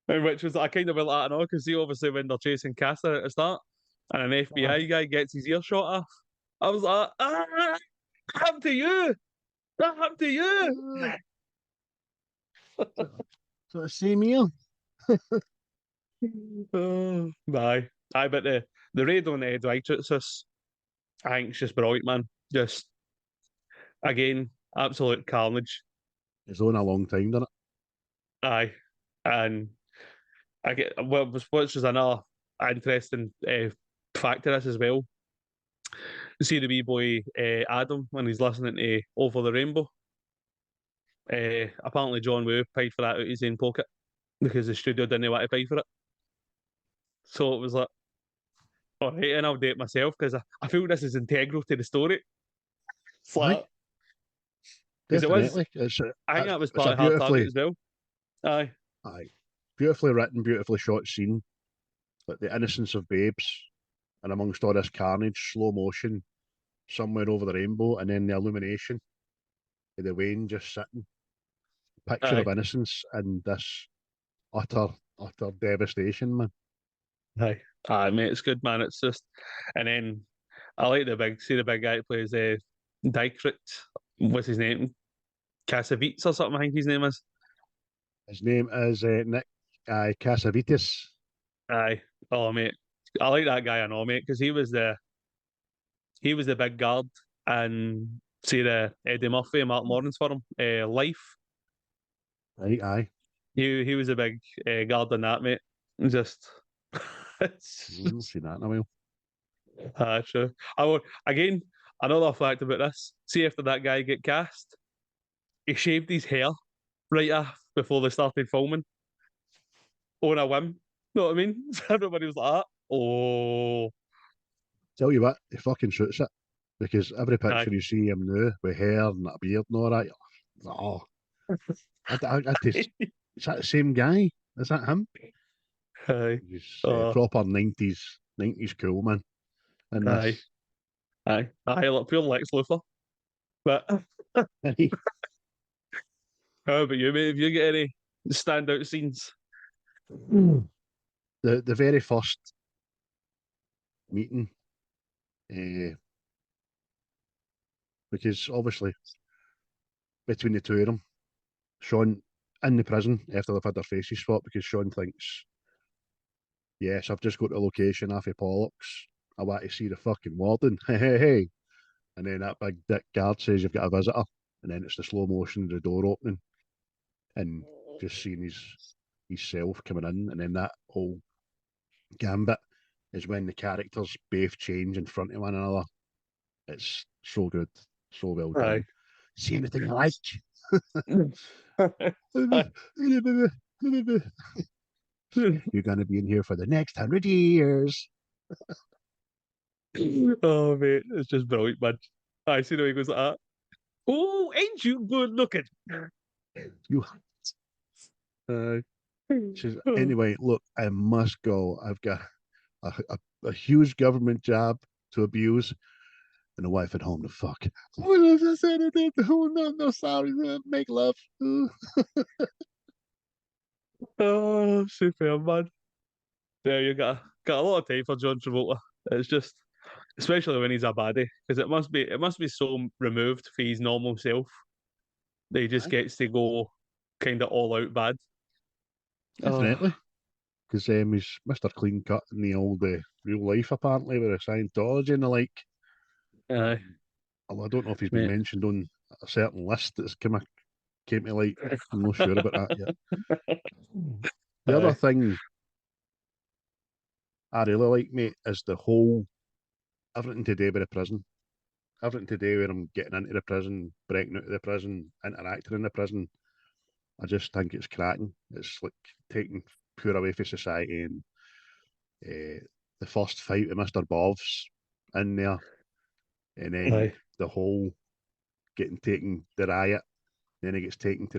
D: Which was, I kind of went like, I know, because see, obviously, when they're chasing Castor at the start, and an FBI guy gets his ear shot off, I was like, that happened to you! That happened to you!
A: So the same year.
D: Oh, aye. Aye, but the raid on the Dwights, I think it's just brilliant, man. Just, again, absolute carnage.
A: It's on a long time, didn't it?
D: Aye. And I get, well, which is another interesting fact to this as well. You see the wee boy Adam when he's listening to Over the Rainbow. Apparently John Woo paid for that out of his own pocket because the studio didn't want to pay for it. So it was like, all right, and I'll do it myself because I feel this is integral to the story. It's like, because it was,
A: Definitely.
D: I think that was
A: it's
D: part
A: a
D: of Hard
A: beautifully,
D: Target as well. Aye.
A: aye, beautifully written, beautifully shot scene. Like the innocence of babes, and amongst all this carnage, slow motion, somewhere over the rainbow, and then the illumination of the Wayne just sitting. Picture of
D: Aye.
A: innocence and this utter devastation, man.
D: Aye. Aye, mate, it's good, man. It's just, and then I like the big guy that plays Dykrit. What's his name? Cassavetes or something, I think his name is.
A: His name is Nick Cassavetes.
D: Aye. Oh, mate. I like that guy, I know, mate, because he was the big guard and see the Eddie Murphy and Mark Lawrence for him. Life.
A: Aye.
D: He was a big guard in that, mate. Just
A: Seen that in a while.
D: true. I would, again, another fact about this. See, after that guy get cast, he shaved his hair right off before they started filming on a whim. Know what I mean? So everybody was like, oh,
A: Tell you what, he fucking shoots it. Because every picture
D: aye.
A: you see him now, with hair and a beard and all that, you're like, oh. Is that the same guy? Is that him?
D: Aye.
A: He's
D: Oh,
A: proper 90s cool, man. And
D: aye.
A: this.
D: Aye, look, pure Lex Luthor. But how about you, mate? Have you got any standout scenes?
A: The very first meeting, uh, because obviously between the two of them, Sean in the prison after they've had their faces swapped, because Sean thinks, yes, I've just got the location off of Pollox. I want to see the fucking warden. Hey, hey, hey. And then that big dick guard says you've got a visitor. And then it's the slow motion of the door opening and just seeing his self coming in. And then that whole gambit is when the characters both change in front of one another. It's so good, so well done.
D: Aye.
A: See anything I like?
D: Aye.
A: You're going to be in here for the next 100 years.
D: Oh, mate, it's just brilliant, man. I see the way he goes like that. Oh, ain't you good looking?
A: You
D: Aye.
A: says, anyway, look, I must go. I've got a huge government job to abuse and a wife at home to fuck. What is this? Oh, no, sorry. Make love.
D: Oh, super, man. Yeah, you got a lot of time for John Travolta. It's just, especially when he's a baddie, because it must be so removed from his normal self that he just
A: Aye.
D: gets to go kind of all out bad.
A: Definitely. Because he's Mr. Clean Cut in the old real life, apparently, with a Scientology and the like.
D: Aye,
A: Although I don't know if he's been
D: mate.
A: mentioned on a certain list that's came to light. I'm not sure about that yet. The other
D: Aye,
A: thing I really like, mate, is the whole everything to do with the prison. Everything to do with him getting into the prison, breaking out of the prison, interacting in the prison. I just think it's cracking. It's like taking pure away from society, and the first fight with Mr. Bov's in there, and then
D: aye,
A: the whole getting taken the riot, then he gets taken to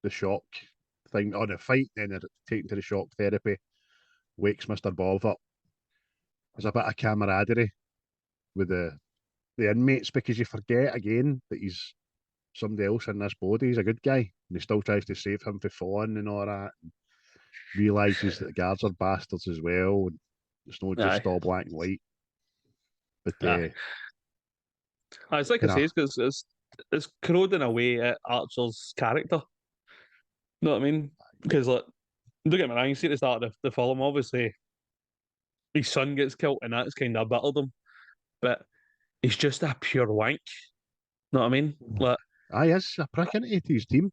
A: the shock thing on the fight, then they're taken to the shock therapy, wakes Mr. Bov up. There's a bit of camaraderie with the inmates, because you forget again that he's somebody else in this body. He's a good guy, and he still tries to save him for falling and all that. And realizes that the guards are bastards as well, and it's not
D: aye,
A: just all black and white. But
D: aye. It's like I
A: kind
D: say,
A: of
D: it's corroding away at Archer's character. You know what I mean? Because like, don't get me wrong, you see at the start of the film, obviously his son gets killed, and that's kind of battled him. But he's just a pure wank. You know what I mean? Like,
A: aye, is a prick into his team.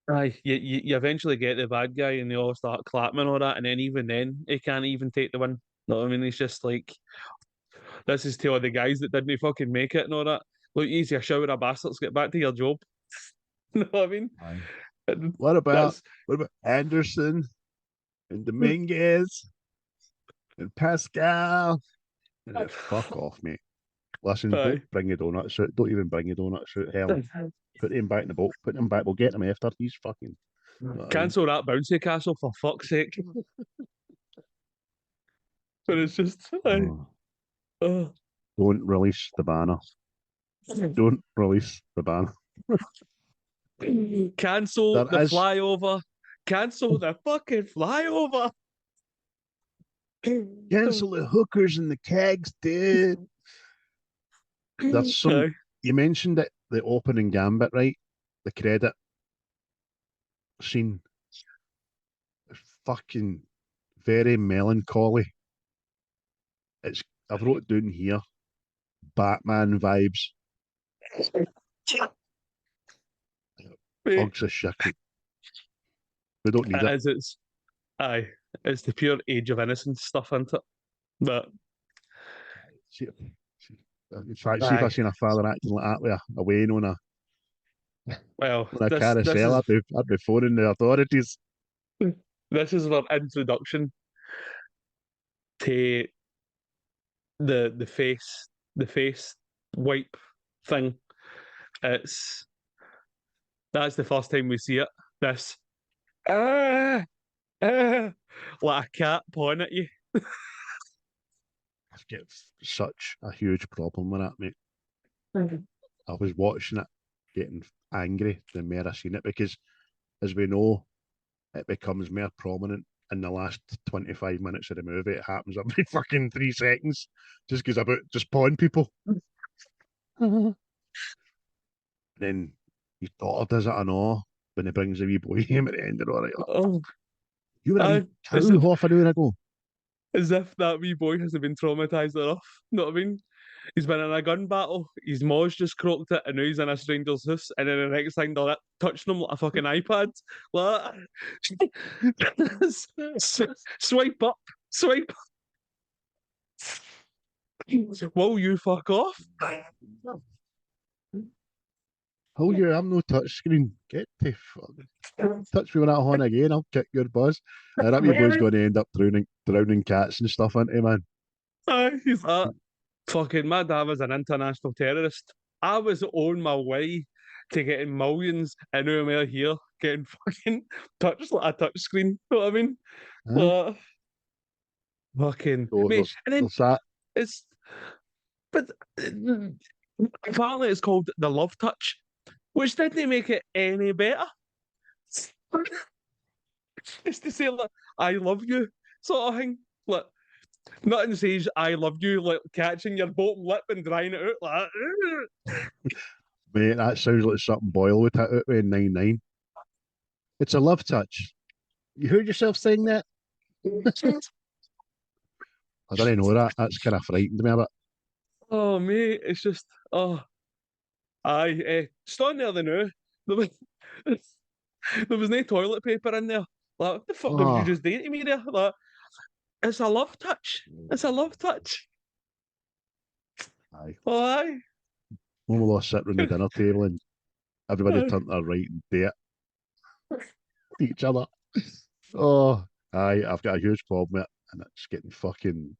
D: aye, you eventually get the bad guy, and they all start clapping and all that, and then even then, he can't even take the win. You know what I mean? He's just like, this is to all the guys that didn't fucking make it and all that. Look, easy, a shower of bastards, get back to your job. You know what I mean?
A: Aye.
D: And
A: What about
D: that's
A: Anderson and Dominguez and Pascal? Fuck off, mate. Listen,
D: aye.
A: don't bring your donuts out. Don't even bring your donuts out. Hell, put him back in the boat. Put him back. We'll get him after. He's fucking. You know what I mean?
D: Cancel that bouncy castle for fuck's sake. But it's just, aye.
A: Oh,
D: Oh.
A: don't release the banner. Don't release the banner.
D: Cancel
A: There
D: the
A: is
D: flyover. Cancel the fucking flyover.
A: cancel the hookers and the kegs, dude. There's some.
D: Aye.
A: You mentioned it, the opening gambit, right? The credit scene. Fucking very melancholy. It's. I've wrote it down here. Batman vibes.
D: Mate,
A: Bugs of shit. We don't need it.
D: it's aye. It's the pure age of innocence stuff, isn't it? But
A: See, in fact, see if I
D: aye.
A: seen a father acting like that with a Wayne
D: Well,
A: on a
D: this
A: carousel,
D: is
A: I'd be phoning the authorities.
D: this is our introduction to the face wipe thing. That's the first time we see it. This ah Like a cat pawing at you.
A: I've got such a huge problem with that, mate. I was watching it, getting angry the more I seen it, because as we know, it becomes more prominent in the last 25 minutes of the movie. It happens every fucking 3 seconds, just because about just pawing people. Then his daughter does it, I know, when he brings the wee boy home at the end of the night.
D: Oh,
A: You were a wee
D: as
A: cow
D: if
A: half an hour ago.
D: that wee boy hasn't been traumatized enough. You know what I mean? He's been in a gun battle. His mom's just croaked it, and now he's in a stranger's house. And then the next thing, they're touching him like a fucking iPad. Like, swipe up, swipe up. Will you fuck off?
A: Oh, yeah, I'm no touchscreen. Get the fuck. Touch me with that horn again, I'll kick your buzz. That wee boy's going to end up drowning cats and stuff, ain't he, man?
D: He's like, fucking my dad was an international terrorist. I was on my way to getting millions, and now I'm out here getting fucking touched like a touchscreen. You know what I mean?
A: Huh?
D: Fucking
A: So
D: mate, and then
A: there's that.
D: it's but apparently it's called the love touch, which didn't make it any better. It's to say like I love you sort of thing. Like nothing says I love you like catching your bottom lip and drying it out like
A: Mate, that sounds like something Boyle would hit out with in 9-9. It's a love touch. You heard yourself saying that? I don't know that. That's kind of frightened me a bit.
D: oh mate, it's just stand there the now. There was there was no toilet paper in there. Like what the fuck did you
A: Oh,
D: just do to me there? Like it's a love touch. It's a love touch.
A: aye.
D: Oh, aye.
A: When we'll all sit around the dinner table and everybody turn to their right and do it to each other. Oh, aye, I've got a huge problem with it, and it's getting fucking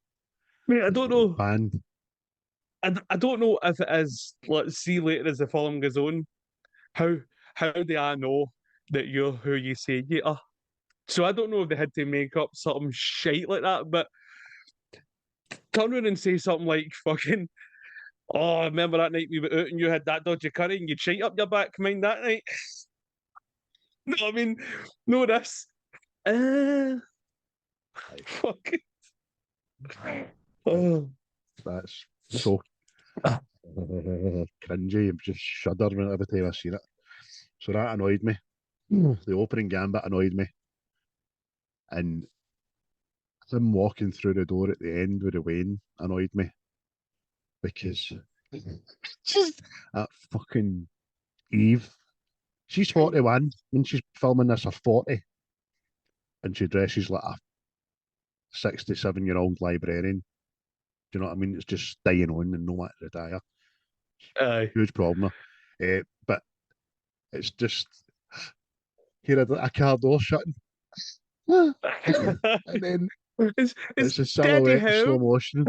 D: Mate, I don't know.
A: banned.
D: I don't know if it is. Let's see later as the film goes on. How how do I know that you're who you say you are? So I don't know if they had to make up something shite like that, but turn around and say something like fucking. Oh, I remember that night we were out and you had that dodgy curry and you'd shite up your back. Mind that night? No, I mean, no this. Fuck. Oh.
A: That's so cringy. I'm just shuddering every time I seen it. So that annoyed me. The opening gambit annoyed me. And him walking through the door at the end with the Wayne annoyed me. Because just that fucking Eve. She's 41 when she's filming this, or 40. And she dresses like a 67-year-old librarian. Do you know what I mean? It's just staying on and no matter retire.
D: Aye.
A: Huge problem. But it's just hear a car door shutting. And then it's a
D: Daddy
A: silhouette in slow
D: how?
A: motion.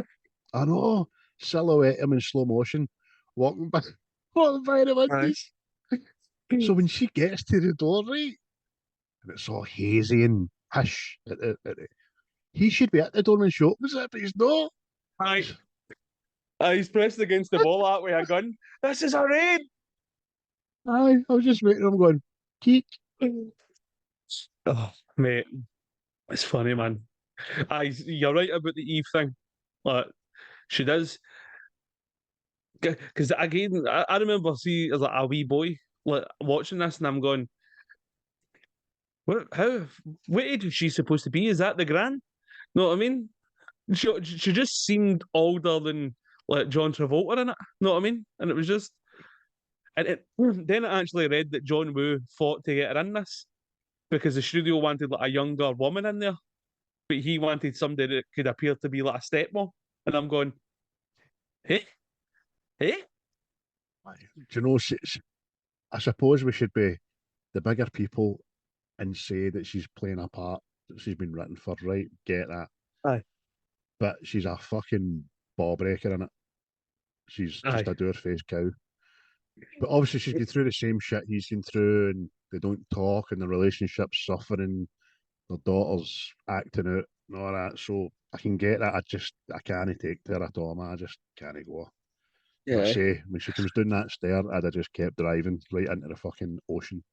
A: I know. Silhouette him in slow motion. Walking by the
D: Aye.
A: windows. So when she gets to the door, right, and it's all hazy and hush, he should be at the door when she opens it, but he's not.
D: Aye. He's pressed against the wall that way a gun. This is a raid.
A: Aye, I was just waiting. I'm going, keek.
D: Oh, mate, it's funny, man. Aye, you're right about the Eve thing. Like, she does. Because again, I remember see as like a wee boy like watching this, and I'm going, what age is she supposed to be? Is that the gran? Know what I mean? She just seemed older than like John Travolta in it. Know what I mean? And it was just, and then I actually read that John Woo fought to get her in this because the studio wanted like a younger woman in there, but he wanted somebody that could appear to be like a stepmom. And I'm going, hey, hey,
A: Do you know, I suppose we should be the bigger people and say that she's playing a part that she's been written for, right? Get that.
D: aye,
A: But she's a fucking ball breaker in it. She's just
D: aye,
A: a door-face cow. But obviously she's going through the same shit he's been through, and they don't talk, and the relationship's suffering. their daughter's acting out and all that. So I can get that. I can't take her at all, man. I just can't go. I
D: Yeah.
A: say, when she comes down that stair, I'd have just kept driving right into the fucking ocean.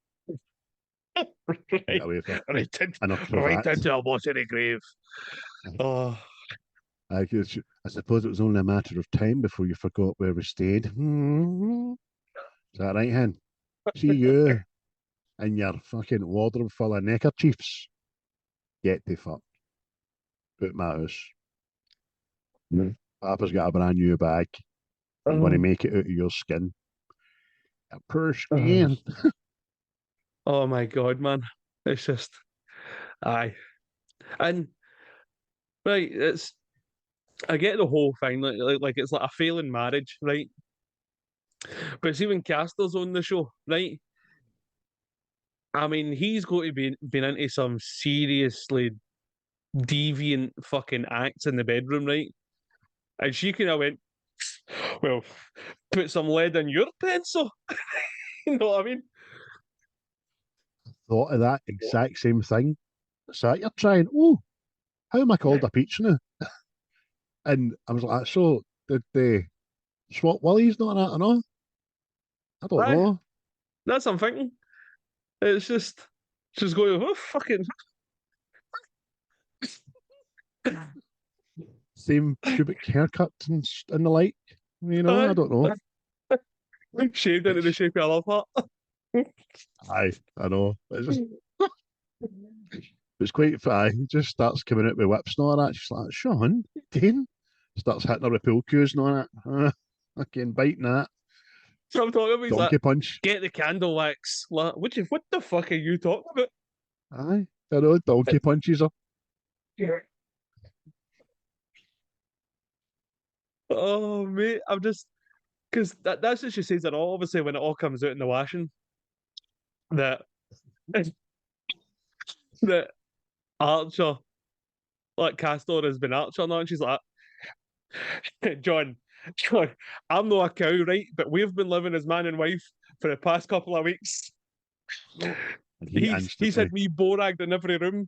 A: Get away from
D: right,
A: in a
D: right
A: cravat.
D: into a watery grave. Oh,
A: I suppose it was only a matter of time before you forgot where we stayed. Is that right, hen? See you and your fucking wardrobe full of neckerchiefs. Get the fuck out my house. Papa's got a brand new bag. I'm going to make it out of your skin. A poor skin.
D: oh my God, man. It's just, aye. And, right, I get the whole thing, like it's like a failing marriage, right? But see when Castor's on the show, right? I mean, he's going to be been into some seriously deviant fucking acts in the bedroom, right? And she kind of went, well, put some lead in your pencil. You know what I mean?
A: Thought of that exact same thing. So you're trying, oh, how am I called a peach now? And I was like, so did they swap willies? Not that, I know. I don't
D: Aye,
A: know.
D: that's what I'm thinking. It's just, she's going, oh, fucking.
A: Same pubic haircuts and the like. You know, I don't know.
D: Shaved into the
A: It's,
D: shape of a love heart.
A: I know. It's quite funny. He just starts coming out with whips and all that. She's like, Sean, Dane. Starts hitting her with pool cues and all that. Fucking biting that.
D: So I'm talking about, he's like,
A: Donkey punch.
D: get the candle wax. Like, what the fuck are you talking about?
A: Aye. I know, donkey punches her.
D: Oh, mate, I'm just, because that's what she says it all. Obviously, when it all comes out in the washing, that that Archer, like Castor has been Archer now, and she's like, John, I'm not a cow, right? But we've been living as man and wife for the past couple of weeks.
A: And he
D: He's had me boragged in every room.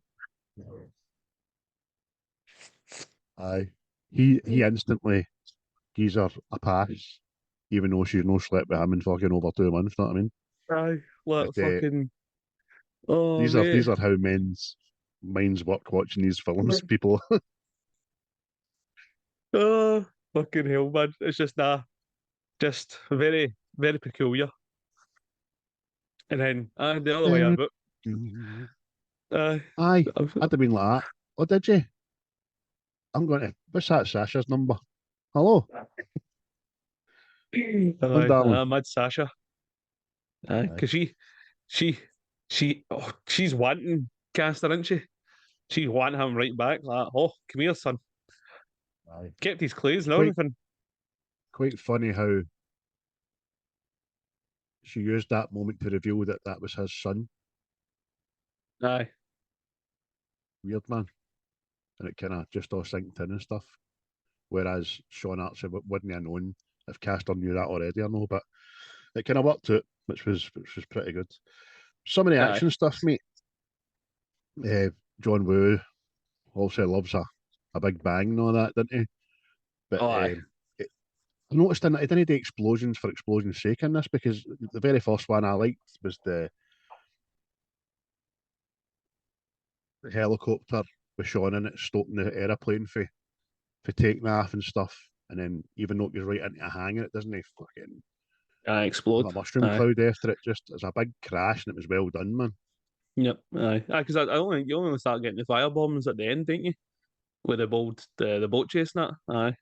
A: Aye. He instantly gives her a pass, even though she's no slept with him in fucking over 2 months, know what I mean?
D: Aye, like
A: But,
D: fucking. Oh,
A: these
D: mate.
A: are how men's minds work watching these films, people.
D: Oh, fucking hell, man. It's just very, very peculiar. And then the other way about, uh,
A: Aye, I'd have been like that. Oh, did you? I'm going to. What's that Sasha's number? Hello? On darling.
D: mad Sasha.
A: Aye.
D: Because she, she's wanting Castor, isn't she? She's wanting him right back. Like, oh, come here, son.
A: Aye.
D: Kept his clothes and
A: Quite,
D: everything.
A: quite funny how she used that moment to reveal that that was his son.
D: Aye.
A: Weird, man. And it kind of just all synced in and stuff. Whereas Sean Archer wouldn't have known if Castor knew that already or no, but it kind of worked out, which was pretty good. Some of the action stuff, mate. John Woo also loves a big bang and all that, didn't he? But
D: Aye.
A: I noticed he didn't do explosions for explosion's sake in this, because the very first one I liked was the helicopter with Sean in it, stopping the aeroplane for taking off and stuff. And then even though it was right into a hangar, it doesn't fucking
D: Explode.
A: have a mushroom cloud after it. Just as a big crash, and it was well done, man.
D: Yep. Aye. Because I don't think you only start getting the fire bombs at the end, don't you? With the boat chasing that. Aye.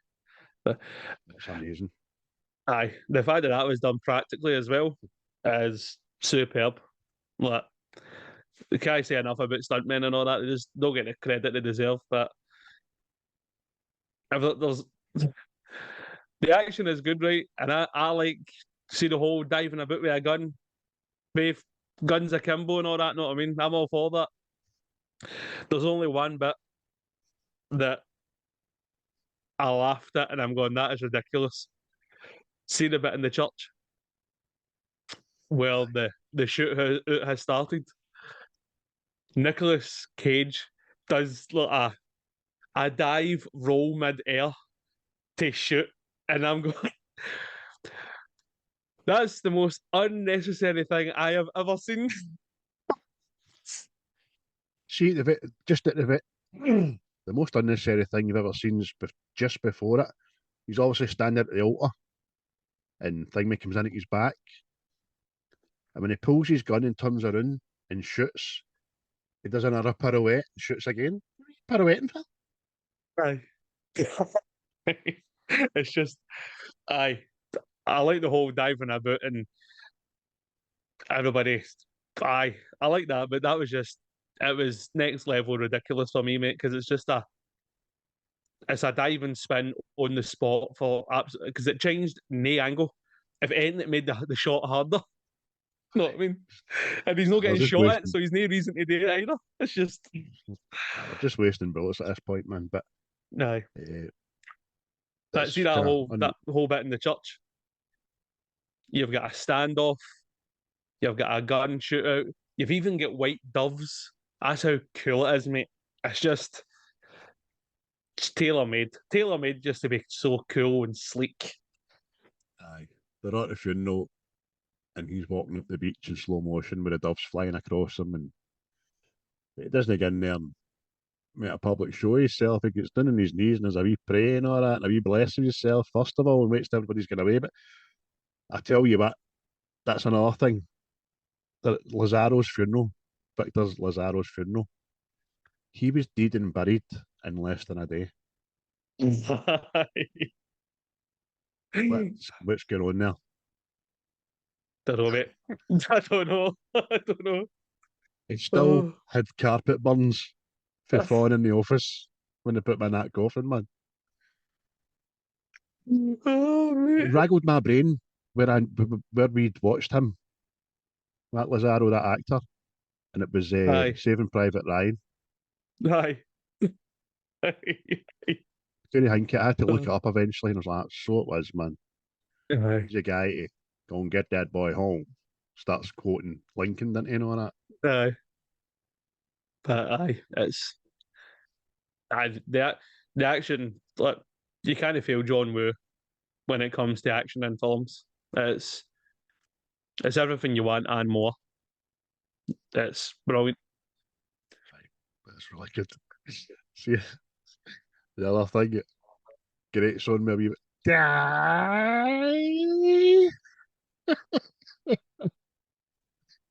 D: But
A: It's amazing.
D: aye, the fact that that was done practically as well is superb. Like, you can't say enough about stuntmen and all that. They just don't get the credit they deserve. But if there's the action is good, right? And I like see the whole diving about with a gun, both guns akimbo and all that. Know what I mean? I'm all for that. There's only one bit that I laughed at, and I'm going, that is ridiculous. See the bit in the church where the shoot has started, Nicolas Cage does like a dive roll mid-air to shoot, and I'm going, that's the most unnecessary thing I have ever seen.
A: See, just at the most unnecessary thing you've ever seen is just before it. He's obviously standing at the altar, and Thingy comes in at his back. And when he pulls his gun and turns around and shoots, he does another pirouette and shoots again. What are you pirouetting for?
D: Aye. It's just, I like the whole diving about and everybody. I like that, but that was just, it was next level ridiculous for me, mate, because it's a diving spin on the spot for because it changed no angle. If anything, it made the shot harder. You know what I mean? And he's not
A: They're
D: getting
A: just
D: shot at,
A: wasting.
D: so he's no reason to do it either. It's just,
A: They're just wasting bullets at this point, man. But
D: no. But
A: it's
D: see that whole bit in the church. You've got a standoff. You've got a gun shootout. You've even got white doves. That's how cool it is, mate. It's just it's tailor-made. Tailor-made just to be so cool and sleek.
A: aye, they're at the funeral, and he's walking up the beach in slow motion with the doves flying across him, and he doesn't get in there and make a public show of himself. He gets down on his knees and there's a wee prayer and all that, and a wee blessing himself first of all, and waits till everybody's going away. But I tell you what, that's another thing. Lazaro's funeral, Victor's Lazaro's funeral, he was dead and buried in less than a day. What's going on there?
D: Don't know, mate. I don't know. I don't know.
A: He still had carpet burns for falling in the office when they put me in that coffin, man.
D: Oh, mate.
A: It raggled my brain where we'd watched him, that Lazaro, that actor, and it was
D: Aye.
A: Saving Private Ryan.
D: Aye.
A: Couldn't think it. I had to look it up eventually, and I was like, so it was, man.
D: Aye.
A: He's a guy to go and get that boy home. Starts quoting Lincoln, didn't he, and all that?
D: Aye. But aye, it's the action. Like, you kind of feel John Woo when it comes to action in films. It's everything you want and more. It's brilliant.
A: That's really good. See, the other thing, great son, maybe. Die.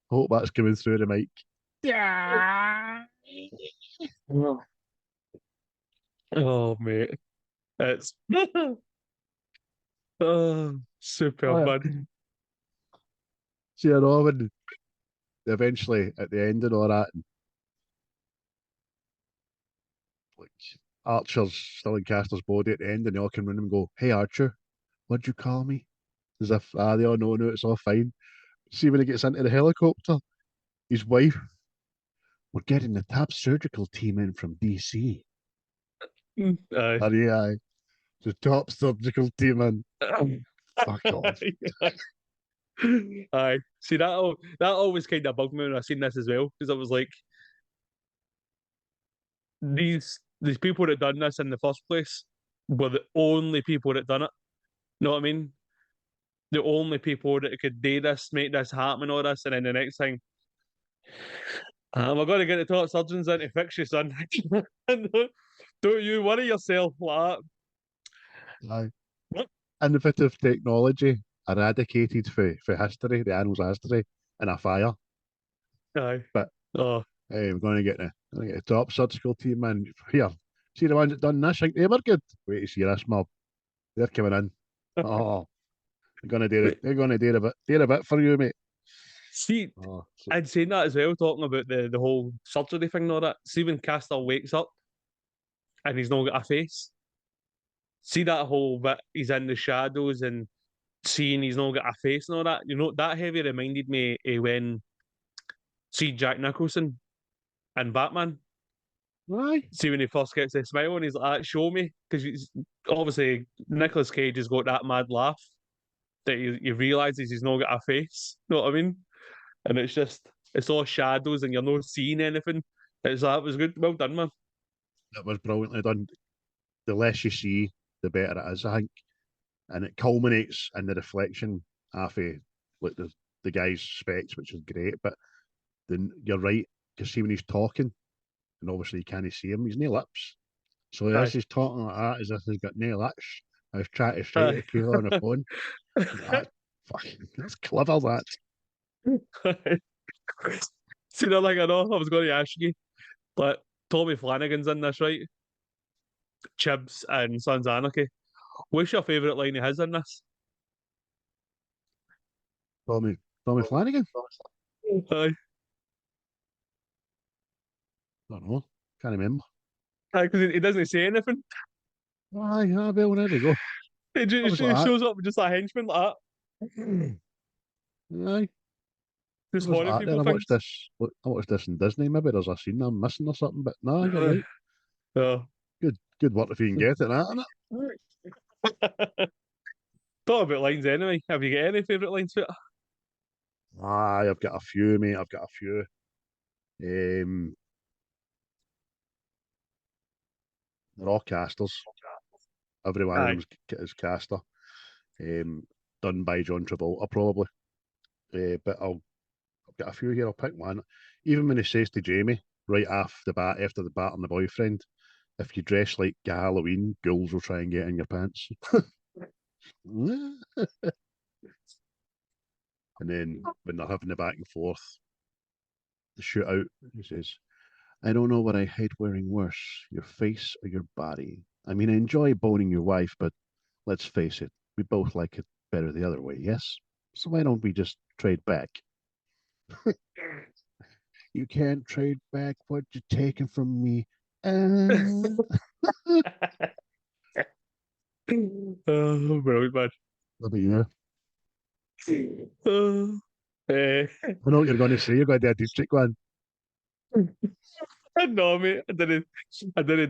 A: Hope that's coming through the mic. Die.
D: Oh, mate. It's super fun.
A: See, I know when eventually at the end and all that, and, like Archer's still in Castor's body at the end, and they all come in and go, "Hey Archer, what'd you call me?" As if they all know, no, it's all fine. See, when he gets into the helicopter, his wife, "We're getting the top surgical team in from DC."
D: Aye.
A: Aye. The top surgical team in. Fuck off.
D: Aye. See, that always kind of bugged me when I seen this as well, because I was like, these people that done this in the first place were the only people that done it. Know what I mean? The only people that could do this, make this happen, all this, and then the next thing, we're going to get the top surgeons in to fix you, son. Don't you worry yourself like
A: Aye.
D: that.
A: Innovative technology eradicated for history, the annals of history, in a fire.
D: Aye.
A: But
D: oh,
A: hey, we're going to get the top surgical team in here. See the ones that done this, think they were good. Wait to see this mob. They're coming in. Oh, they're gonna do it. They're gonna do a bit for you, mate.
D: see,
A: Oh,
D: I'd say that as well, talking about the whole surgery thing and all that. See when Castor wakes up and he's not got a face. See that whole bit, he's in the shadows and seeing he's not got a face and all that. You know, that heavy reminded me of when see Jack Nicholson and Batman.
A: aye.
D: See when he first gets the smile and he's like, "Show me," because obviously Nicolas Cage has got that mad laugh that he realizes he's not got a face. You know what I mean? And it's all shadows and you're not seeing anything. That was good. Well done, man.
A: It was brilliantly done. The less you see, the better it is, I think. And it culminates in the reflection half of like the guy's specs, which is great. But then you're right, because see when he's talking, and obviously you can't see him, he's no lips. So
D: Aye.
A: as he's talking like that, as if he's got no lips, I was trying to straight
D: Aye.
A: to feel on the phone. That's clever, that.
D: See, they're like, I know, I was going to ask you, but Tommy Flanagan's in this, right? Chibs and Sons of Anarchy. What's your favourite line he has in this?
A: Tommy Flanagan?
D: Aye.
A: I don't know. Can't remember.
D: Aye, because he doesn't say anything.
A: Aye, well, there we go.
D: He just
A: like that.
D: shows up with just a henchman like that.
A: Aye.
D: Just
A: Was
D: horror
A: that
D: people
A: then?
D: things.
A: I watched this in Disney. Maybe there's a scene I'm missing or something, but no, you're right.
D: Oh.
A: Good work if you can get it, that, innit?
D: Talk about lines anyway. Have you got any favourite lines for it?
A: Aye, I've got a few, mate. I've got a few. They're all casters. Every one of
D: Aye.
A: them is Castor. Done by John Travolta, probably. But I've got a few here. I'll pick one. Even when he says to Jamie, right off the bat, after the bat on the boyfriend, if you dress like Halloween, ghouls will try and get in your pants. And then when they're having the back and forth, the shootout, he says, I don't know what I hate wearing worse, your face or your body. I mean, I enjoy boning your wife, but let's face it, we both like it better the other way, yes? So why don't we just trade back? You can't trade back what you're taking from me.
D: Oh, brilliant, man.
A: What about you?
D: I
A: I know what you're going to say. You're going to do a district one.
D: no, mate. I didn't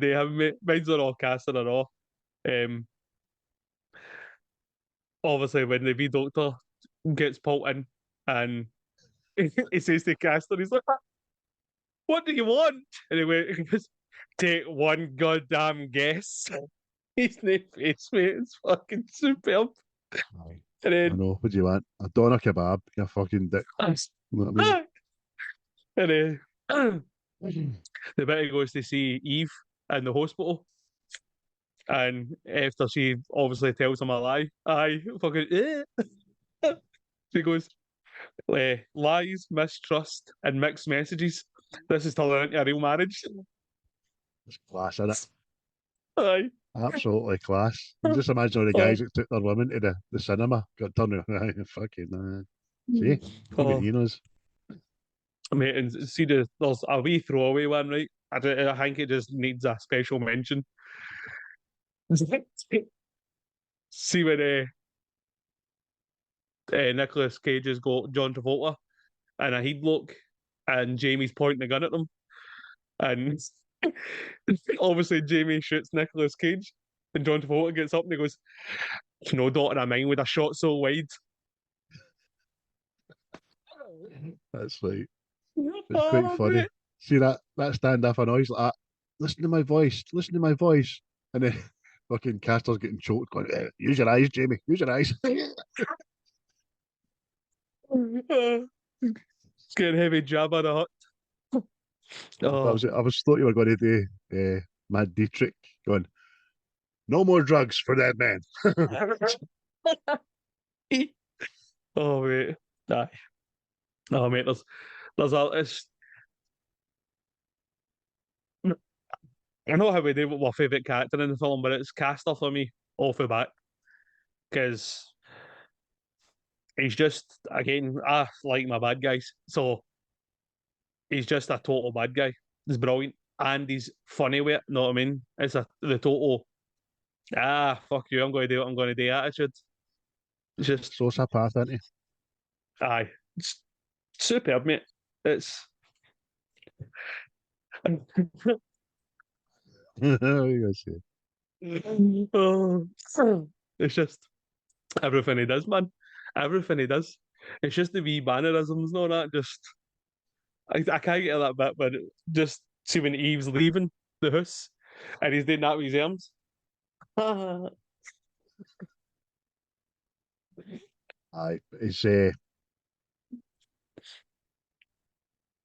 D: do him, mate. Mine's not all casting at all. Obviously, when the wee doctor gets pulled in and he says to Castor, he's like, what do you want? And he goes, take one goddamn guess. He's no face, mate. It's fucking superb.
A: Aye.
D: And
A: I
D: then,
A: know. What do you want? A doner kebab. You fucking dick. You know what I mean?
D: and the bit he goes to see Eve in the hospital. And after she obviously tells him a lie, fucking, she goes, lies, mistrust, and mixed messages. This is turning into a real marriage.
A: It's class, isn't it?
D: Aye.
A: Absolutely class. You just imagine all the guys that took their women to the cinema, got turned around. Fucking, see? Look at Enos.
D: Mate, and see, there's a wee throwaway one, right? I think it just needs a special mention. See when Nicolas Cage has got John Travolta and a he'd look, and Jamie's pointing a gun at them, and obviously Jamie shoots Nicolas Cage, and John Travolta gets up and he goes, "No daughter of mine with a shot so wide."
A: That's right. It's quite funny.
D: Mate.
A: See that stand-off noise like that? Listen to my voice. Listen to my voice. And then fucking Castor's getting choked, going, use your eyes, Jamie. Use your eyes.
D: Getting heavy jab on the hut. Oh.
A: I was thought you were going to do Mad Dietrich going, no more drugs for that man.
D: Oh mate, aye. Oh mate, there's a. It's, I know how we do my favourite character in the film, but it's Castor for me off the bat because he's just again I like my bad guys, so he's just a total bad guy. He's brilliant and he's funny with it. Know what I mean? It's the total fuck you, I'm going to do what I'm going to do attitude. It's just
A: Sociopath, isn't he?
D: aye, it's superb, mate. It's oh, it's just everything he does, man. Everything he does. It's just the wee mannerisms and all that. Just I can't get that bit, but just See when Eve's leaving the house and he's doing that with his arms.
A: It's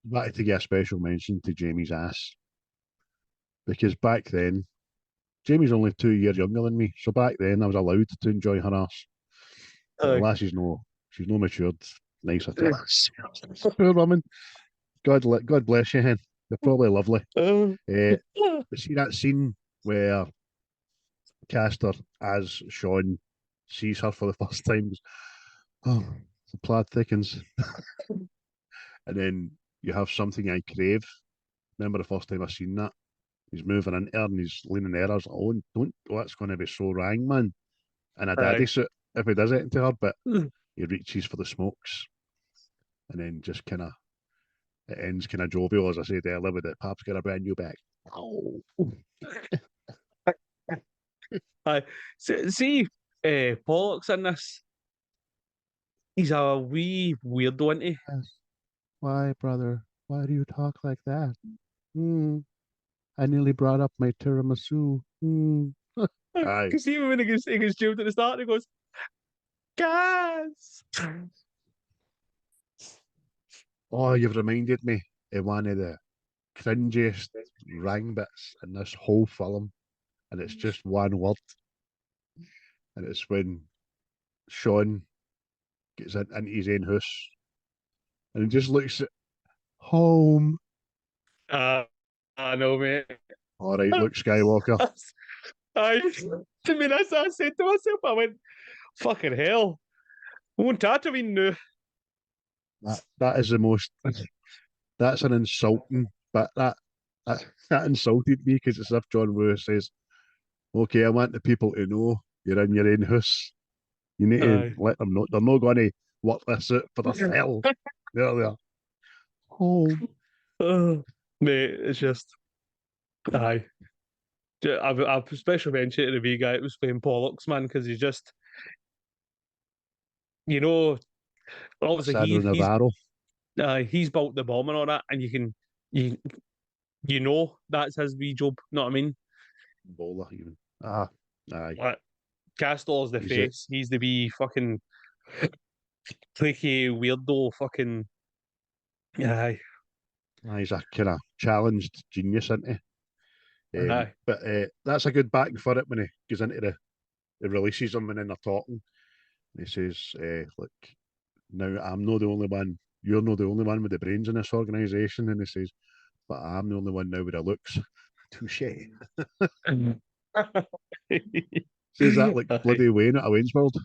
A: wanted to give a special mention to Jamie's ass, because back then Jamie's only 2 years younger than me, so back then I was allowed to enjoy her ass. But the lassie's she's no matured, nice at all. Poor woman. God bless you, hen. You're probably lovely. But see that scene where Castor, as Sean, sees her for the first time. Oh, the plaid thickens. And then you have Something I Crave. Remember the first time I seen that? He's moving into her and he's leaning there. I was like, that's going to be so wrong, man. In a daddy suit, if he does it to her, but he reaches for the smokes. And then just kind of, it ends kind of jovial, as I said earlier, with it. Pap's got a brand new bag. Oh.
D: See, Pollox in this. He's a wee weirdo, isn't he?
A: Why, brother? Why do you talk like that? I nearly brought up my tiramisu.
D: Because even when he gets jailed at the start, he goes, "Gas!"
A: Oh, you've reminded me of one of the cringiest rang bits in this whole film, and it's just one word, and it's when Sean gets into his own house, and he just looks at home.
D: I know, mate.
A: All right, Luke Skywalker.
D: To me, that's what I said to myself. I went, fucking hell. I want Tatooine now.
A: That is the most. That's an insulting, but that insulted me, because it's as if John Woo says, "Okay, I want the people to know you're in your own house. You need to let them know they're not going to work this out for themselves." There they are. Home.
D: Mate, it's just, aye. I've special mentioned the wee guy that was playing Pollox, man, because he's just, obviously he's built the bomb and all that, and you know that's his wee job. Know what I mean?
A: Bola even. Aye.
D: Like, Castor's the face. He's the wee fucking cliquey weirdo fucking. Aye.
A: He's a kind of challenged genius, isn't he? But that's a good backing for it when he goes into the releases them and then they're talking. And he says, look, now I'm not the only one, you're not the only one with the brains in this organisation. And he says, but I'm the only one now with the looks. Touche. Says that like bloody Wayne at a Wayne's World.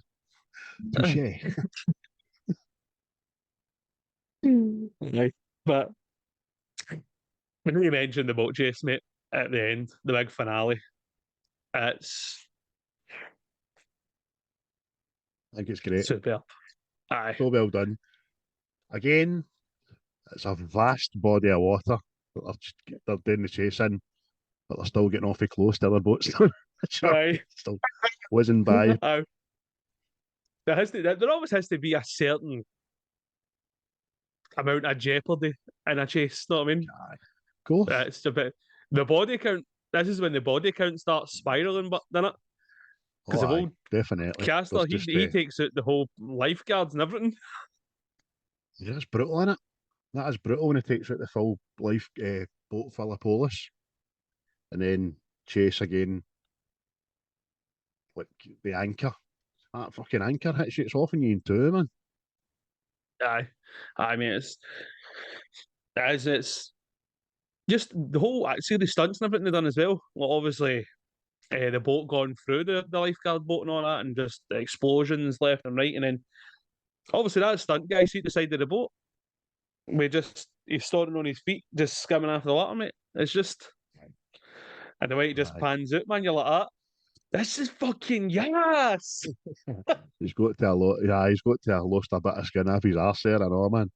A: Touche.
D: But when you mentioned the boat chase, mate, at the end, the big finale, I
A: think it's great.
D: Superb. Aye.
A: So well done. Again, it's a vast body of water that they're doing the chase in, but they're still getting awfully close to other boats. Still whizzing by.
D: There always has to be a certain amount of jeopardy in a chase, know what I mean?
A: Aye. Of course.
D: It's a bit, the body count, this is when the body count starts spiralling, but doesn't it? Because
A: definitely.
D: Castor, he takes out the whole lifeguards and everything.
A: Yeah, it's brutal, isn't it? That is brutal when he takes out the full life boat full of Pollox. And then chase again, like the anchor. That fucking anchor hits you, it's off in you in two, man.
D: Aye. I mean, it's just the whole, see the stunts and everything they've done as well. Well, obviously, the boat going through the lifeguard boat and all that, and just the explosions left and right, and then obviously that stunt guy see the side of the boat, he's standing on his feet, just skimming after the water, mate. It's just, and the way it just pans out, man, you're like, this is fucking yes.
A: He's got to have lost a bit of skin off his arse there, I know, man.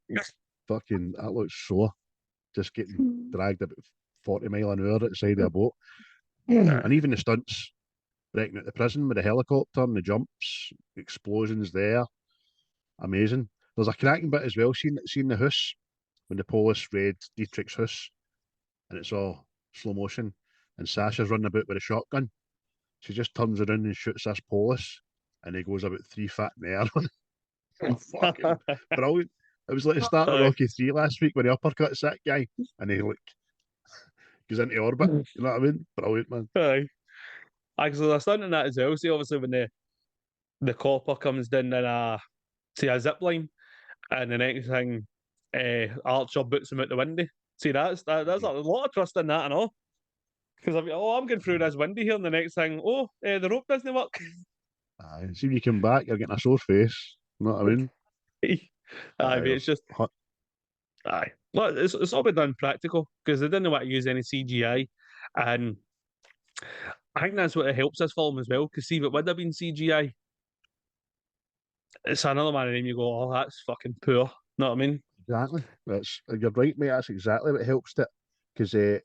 A: Fucking, that looks sore. Just getting dragged about 40 mile an hour outside of a boat. And even the stunts breaking out the prison with the helicopter and the jumps, explosions there. Amazing. There's a cracking bit as well, seeing the house, when the police raid Dietrich's house. and it's all slow motion, and Sasha's running about with a shotgun. She just turns around and shoots this Pollox, and he goes about 3 feet in the air. Fucking brilliant. It was like the start of
D: Aye.
A: Rocky 3 last week when he uppercuts that guy, and he like goes into orbit. You know what I mean? Brilliant, man.
D: Aye. Actually, they're starting that as well. See, obviously, when the copper comes down in a zip line, and the next thing, Archer boots him out the window. See, that's a lot of trust in that and all. Because I'm going through this window here, and the next thing, the rope doesn't work.
A: Aye. See when you come back, you're getting a sore face. You know what I mean?
D: Aye, but it's just
A: hu-
D: aye. Well, it's all been done practical because they didn't want to use any CGI, and I think that's what it helps this film as well. Because see, if it would have been CGI, it's another one of them. You go, oh, that's fucking poor. Know what I mean?
A: exactly. You're right, mate. That's exactly what helps it. Because I've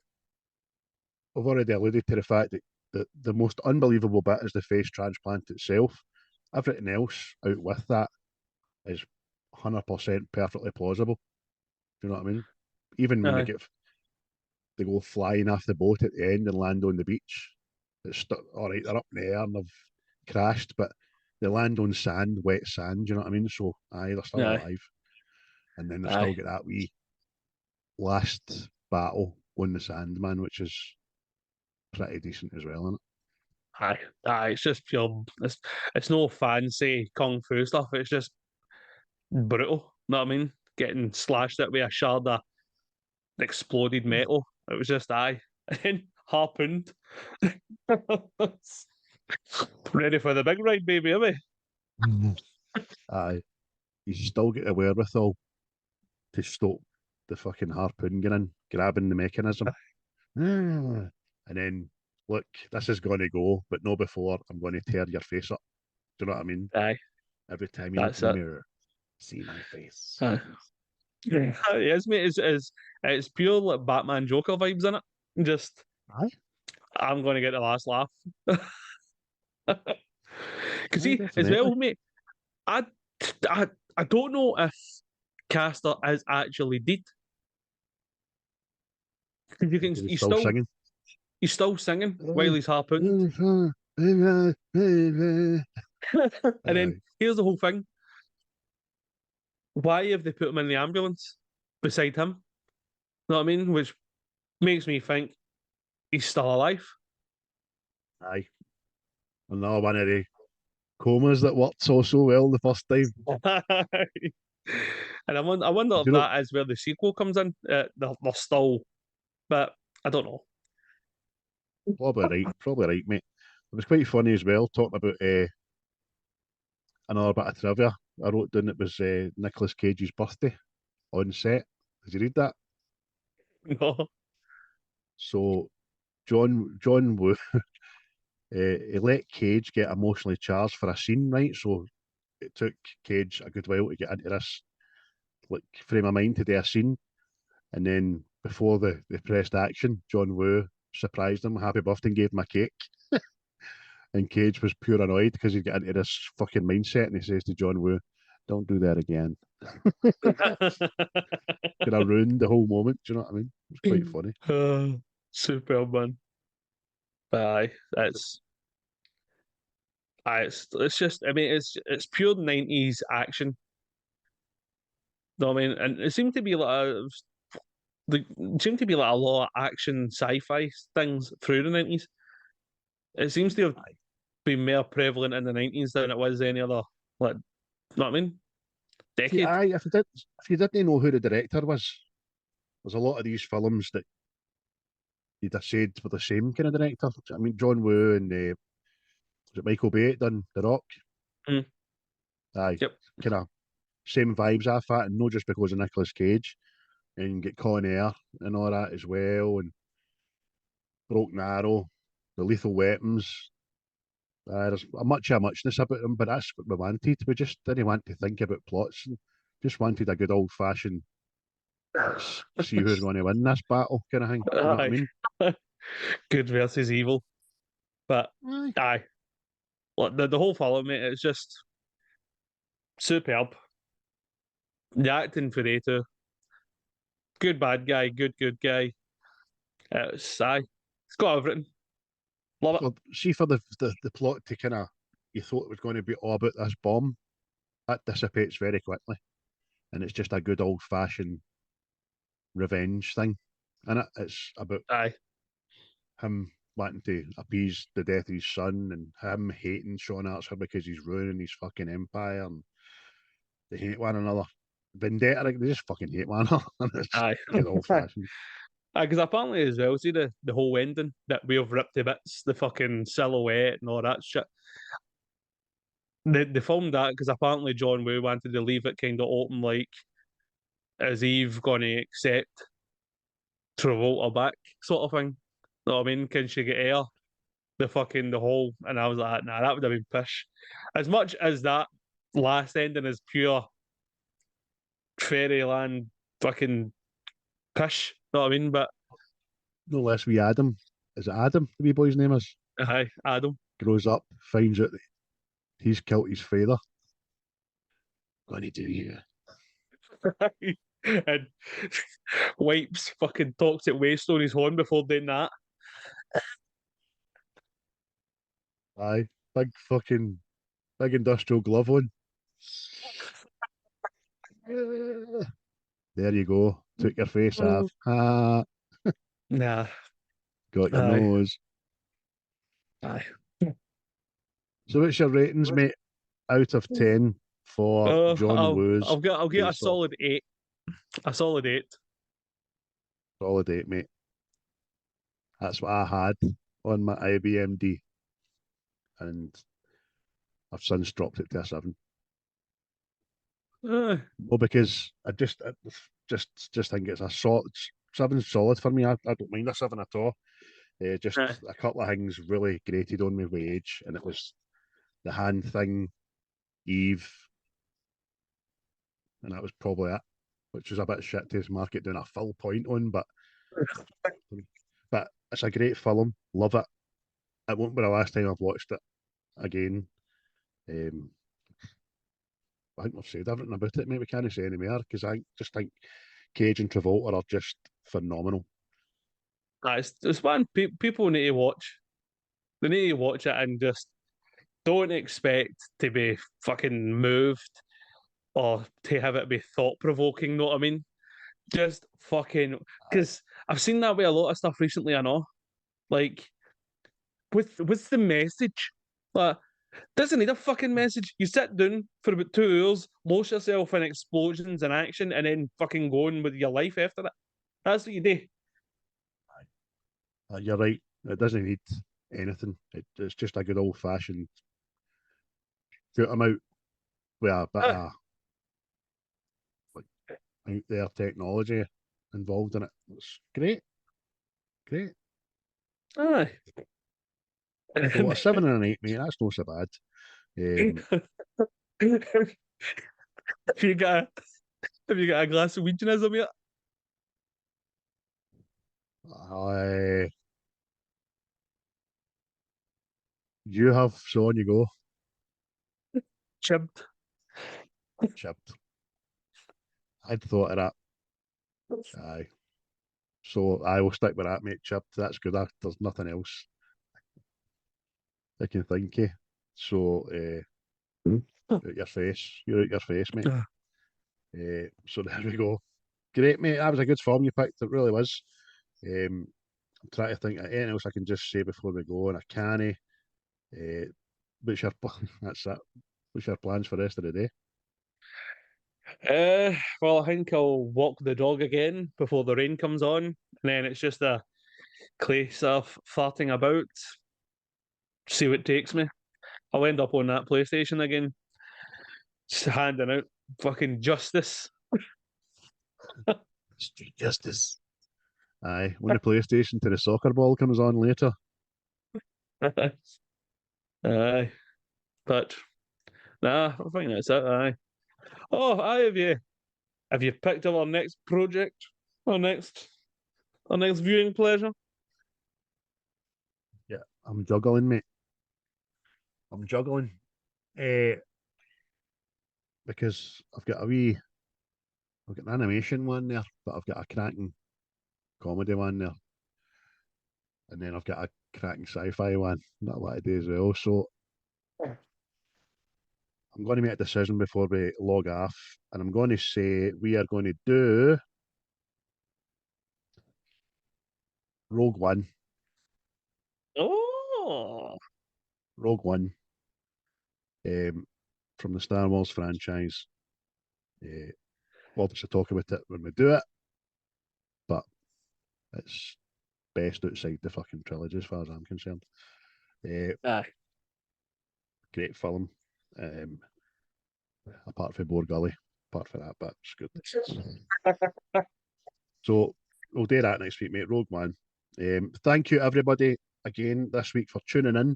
A: already alluded to the fact that the most unbelievable bit is the face transplant itself. Everything else out with that is 100% perfectly plausible. Do you know what I mean? Even when
D: Aye.
A: they go flying off the boat at the end and land on the beach, it's all right. They're up in the air and they've crashed, but they land on sand, wet sand. Do you know what I mean? So aye, they're still
D: Aye.
A: alive, and then they've
D: Aye.
A: still got that wee last battle on the sand, man, which is pretty decent as well, isn't it?
D: Aye. It's just pure. It's no fancy kung fu stuff. It's just brutal. Know what I mean? Getting slashed at with a shard of exploded metal. It was just aye. And then harpooned. Ready for the big ride, baby, are we?
A: Aye, you still get the wherewithal to stop the fucking harpoon getting grabbing the mechanism. And then, look, this is going to go, but no before I'm going to tear your face up. Do you know what I mean?
D: Aye.
A: Every time you look
D: That's
A: in the
D: it.
A: mirror, see my face.
D: Aye. Yeah. It is, mate. It's pure like Batman Joker vibes in it. Just
A: Aye,
D: I'm going to get the last laugh. Because
A: aye,
D: see, as
A: definitely.
D: well, mate, I, I don't know if Castor is actually dead. 'Cause you can,
A: Because he's
D: he's
A: still
D: still
A: singing.
D: he's still singing while he's harpooned. And then
A: Aye.
D: here's the whole thing: why have they put him in the ambulance beside him? Know what I mean? Which makes me think he's still alive.
A: Aye. Another one of the comas that worked so well the first time.
D: And I wonder
A: Do
D: if
A: you know,
D: that is where the sequel comes in. They're still, but I don't know.
A: probably right, mate. It was quite funny as well, talking about another bit of trivia. I wrote down it was Nicolas Cage's birthday on set. Did you read that?
D: No.
A: So John Woo, he let Cage get emotionally charged for a scene, right? So it took Cage a good while to get into this like frame of mind to do a scene, and then before they pressed action, John Woo surprised him, happy birthday, and gave him a cake. And Cage was pure annoyed because he'd get into this fucking mindset, and he says to John Woo, "Don't do that again." Could have ruined the whole moment. Do you know what I mean? It was quite funny.
D: Superb, man. Aye, it's just I mean it's pure 90s action. No, I mean, and it seemed to be seemed to be like a lot of action sci-fi things through the 90s. It seems to have been more prevalent in the 90s than it was any other like know what I mean?
A: See,
D: Decade.
A: if you didn't know who the director was, there's a lot of these films that you'd have said were the same kind of director. I mean, John Woo and was it Michael Bay done The Rock?
D: Mm.
A: Aye,
D: Yep.
A: kind of same vibes off that, and not just because of Nicolas Cage, and get Con Air and all that as well, and Broken Arrow, the Lethal Weapons. There's a muchness about them, but that's what we wanted. We just didn't want to think about plots, and just wanted a good old fashioned see who's going to win this battle kind of thing. You know what I
D: Aye.
A: mean?
D: Good versus evil. But
A: Aye.
D: aye. Look, the whole film, mate, it's just superb. The acting for Data, good bad guy, good guy. It's it's got everything. Love it.
A: Well, see, for the plot to kind of, you thought it was going to be all about this bomb, that dissipates very quickly, and it's just a good old fashioned revenge thing. And it's about
D: Aye.
A: him wanting to appease the death of his son, and him hating Sean Archer because he's ruining his fucking empire, and they hate one another. Vendetta, like, they just fucking hate one another. And it's
D: Aye.
A: good old fashioned.
D: Because apparently as well, see the whole ending that we have ripped to bits, the fucking silhouette and all that shit. They filmed that because apparently John Woo wanted to leave it kind of open, like, is Eve going to accept Travolta back, sort of thing. Know what I mean? Can she get air? The whole, and I was like, nah, that would have been pish. As much as that last ending is pure fairyland fucking pish, know what I mean? But
A: No less we Adam. Is it Adam, the wee boy's name is?
D: aye, Adam.
A: Grows up, finds out that he's killed his father. Gonna do you.
D: And wipes fucking toxic waste on his horn before doing that.
A: Aye. Big industrial glove on. There you go. Took your face off. Ah,
D: Nah.
A: got your
D: Aye.
A: nose.
D: Aye.
A: So what's your ratings, mate? Out of 10 for John Woo's
D: I'll get a
A: Face Off.
D: solid 8. A solid 8.
A: Solid 8, mate. That's what I had on my IBMD. And I've since dropped it to a 7. Well, because I just think it's a solid 7's solid for me. I don't mind a 7 at all. Just a couple of things really grated on me with age, and it was the hand thing, Eve, and that was probably it, which was a bit shit to mark it doing a full point on, but it's a great film. Love it. It won't be the last time I've watched it again. I think we've said everything about it. Maybe we can't say any more because I just think Cage and Travolta are just phenomenal.
D: It's one people need to watch. They need to watch it and just don't expect to be fucking moved or to have it be thought provoking. Know what I mean? Just fucking, because I've seen that with a lot of stuff recently. I know, like with the message, like doesn't need a fucking message. You sit down for about 2 hours, lose yourself in explosions and action, and then fucking go on with your life after it. That's what you do.
A: You're right. It doesn't need anything. It's just a good old fashioned shoot 'em out with a bit of like out there technology involved in it. It's great. Great.
D: Aye.
A: So a 7 and an 8, mate. That's not so bad.
D: Have you got a glass of weed in us, mate?
A: You have, so on you go.
D: Chipped.
A: Chipped. I'd thought of that. Aye. So I will stick with that, mate. Chipped. That's good. There's nothing else I can think of. So, out your face. You're out your face, mate. So there we go. Great, mate. That was a good film you picked. It really was. I'm trying to think of anything else I can just say before we go, and I can't. What's your that's it. What's your plans for the rest of the day?
D: Well, I think I'll walk the dog again before the rain comes on, and then it's just a case of farting about. See what takes me. I'll end up on that PlayStation again, just handing out fucking justice.
A: Street justice. Aye, when the PlayStation to the soccer ball comes on later.
D: Aye, but nah, I think that's it. Aye. Oh, aye. Have you picked up our next project? Our next viewing pleasure?
A: Yeah, I'm juggling, mate. I'm juggling. Because I've got an animation one there, but I've got a cracking comedy one there. and then I've got a cracking sci-fi one that I want to do as well. So I'm going to make a decision before we log off, and I'm going to say we are going to do Rogue One.
D: Oh,
A: Rogue One, from the Star Wars franchise. We'll obviously talk about it when we do it, but it's best outside the fucking trilogy as far as I'm concerned.
D: aye.
A: Great film. Apart from Boar Gully, apart from that, but it's good. So we'll do that next week, mate. Rogue One. Thank you, everybody, again this week for tuning in,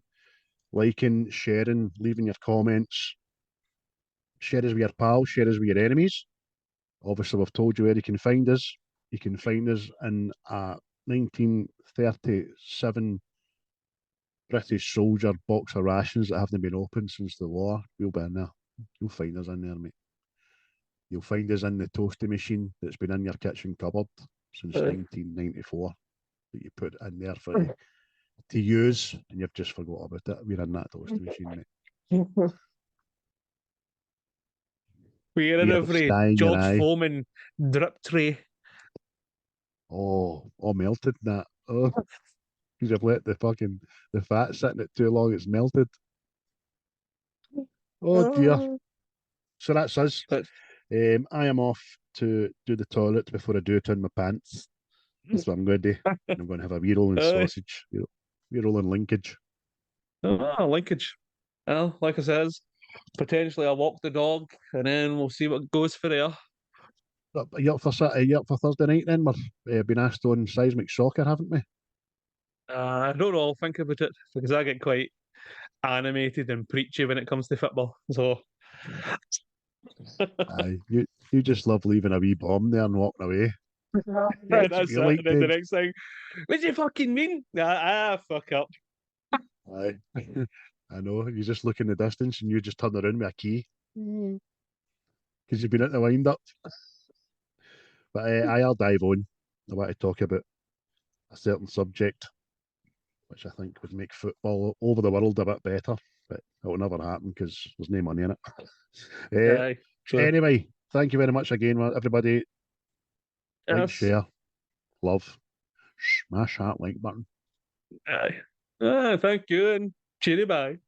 A: liking, sharing, leaving your comments. Share us with your pals, share us with your enemies. Obviously, we've told you where you can find us. You can find us in a 1937 British soldier box of rations that haven't been opened since the war. We'll be in there. You'll find us in there, mate. You'll find us in the toasty machine that's been in your kitchen cupboard since 1994 that you put in there for to use, and you've just forgot about it. We're in that toasty machine, mate.
D: We're in
A: We're
D: every
A: sky in your
D: George
A: eye.
D: Foreman drip tray.
A: Oh, all melted in that. Oh, because you've let the fat sitting it too long, it's melted. Oh dear. So that's us.
D: But
A: I am off to do the toilet before I do it in my pants. That's what I'm going to do. I'm going to have a wee rolling sausage, wee rolling linkage.
D: linkage. Well, like I says, potentially I'll walk the dog and then we'll see what goes for there.
A: Are you up for Thursday night then? We've been asked on seismic soccer, haven't we?
D: I don't know, I'll think about it because I get quite animated and preachy when it comes to football. So
A: Aye, you just love leaving a wee bomb there and walking away. That's what
D: that's
A: you
D: it.
A: like,
D: And then the
A: Ted.
D: next thing, what do you fucking mean? Fuck up.
A: Aye. I know. You just look in the distance and you just turn around with a key because you've been at the wind up. But I'll dive on. I want to talk about a certain subject, which I think would make football over the world a bit better, but it will never happen because there's no money in it.
D: Aye, true.
A: Anyway, thank you very much again, everybody. Like,
D: Yes.
A: share, love, smash that like button.
D: Aye. Thank you and cheery bye.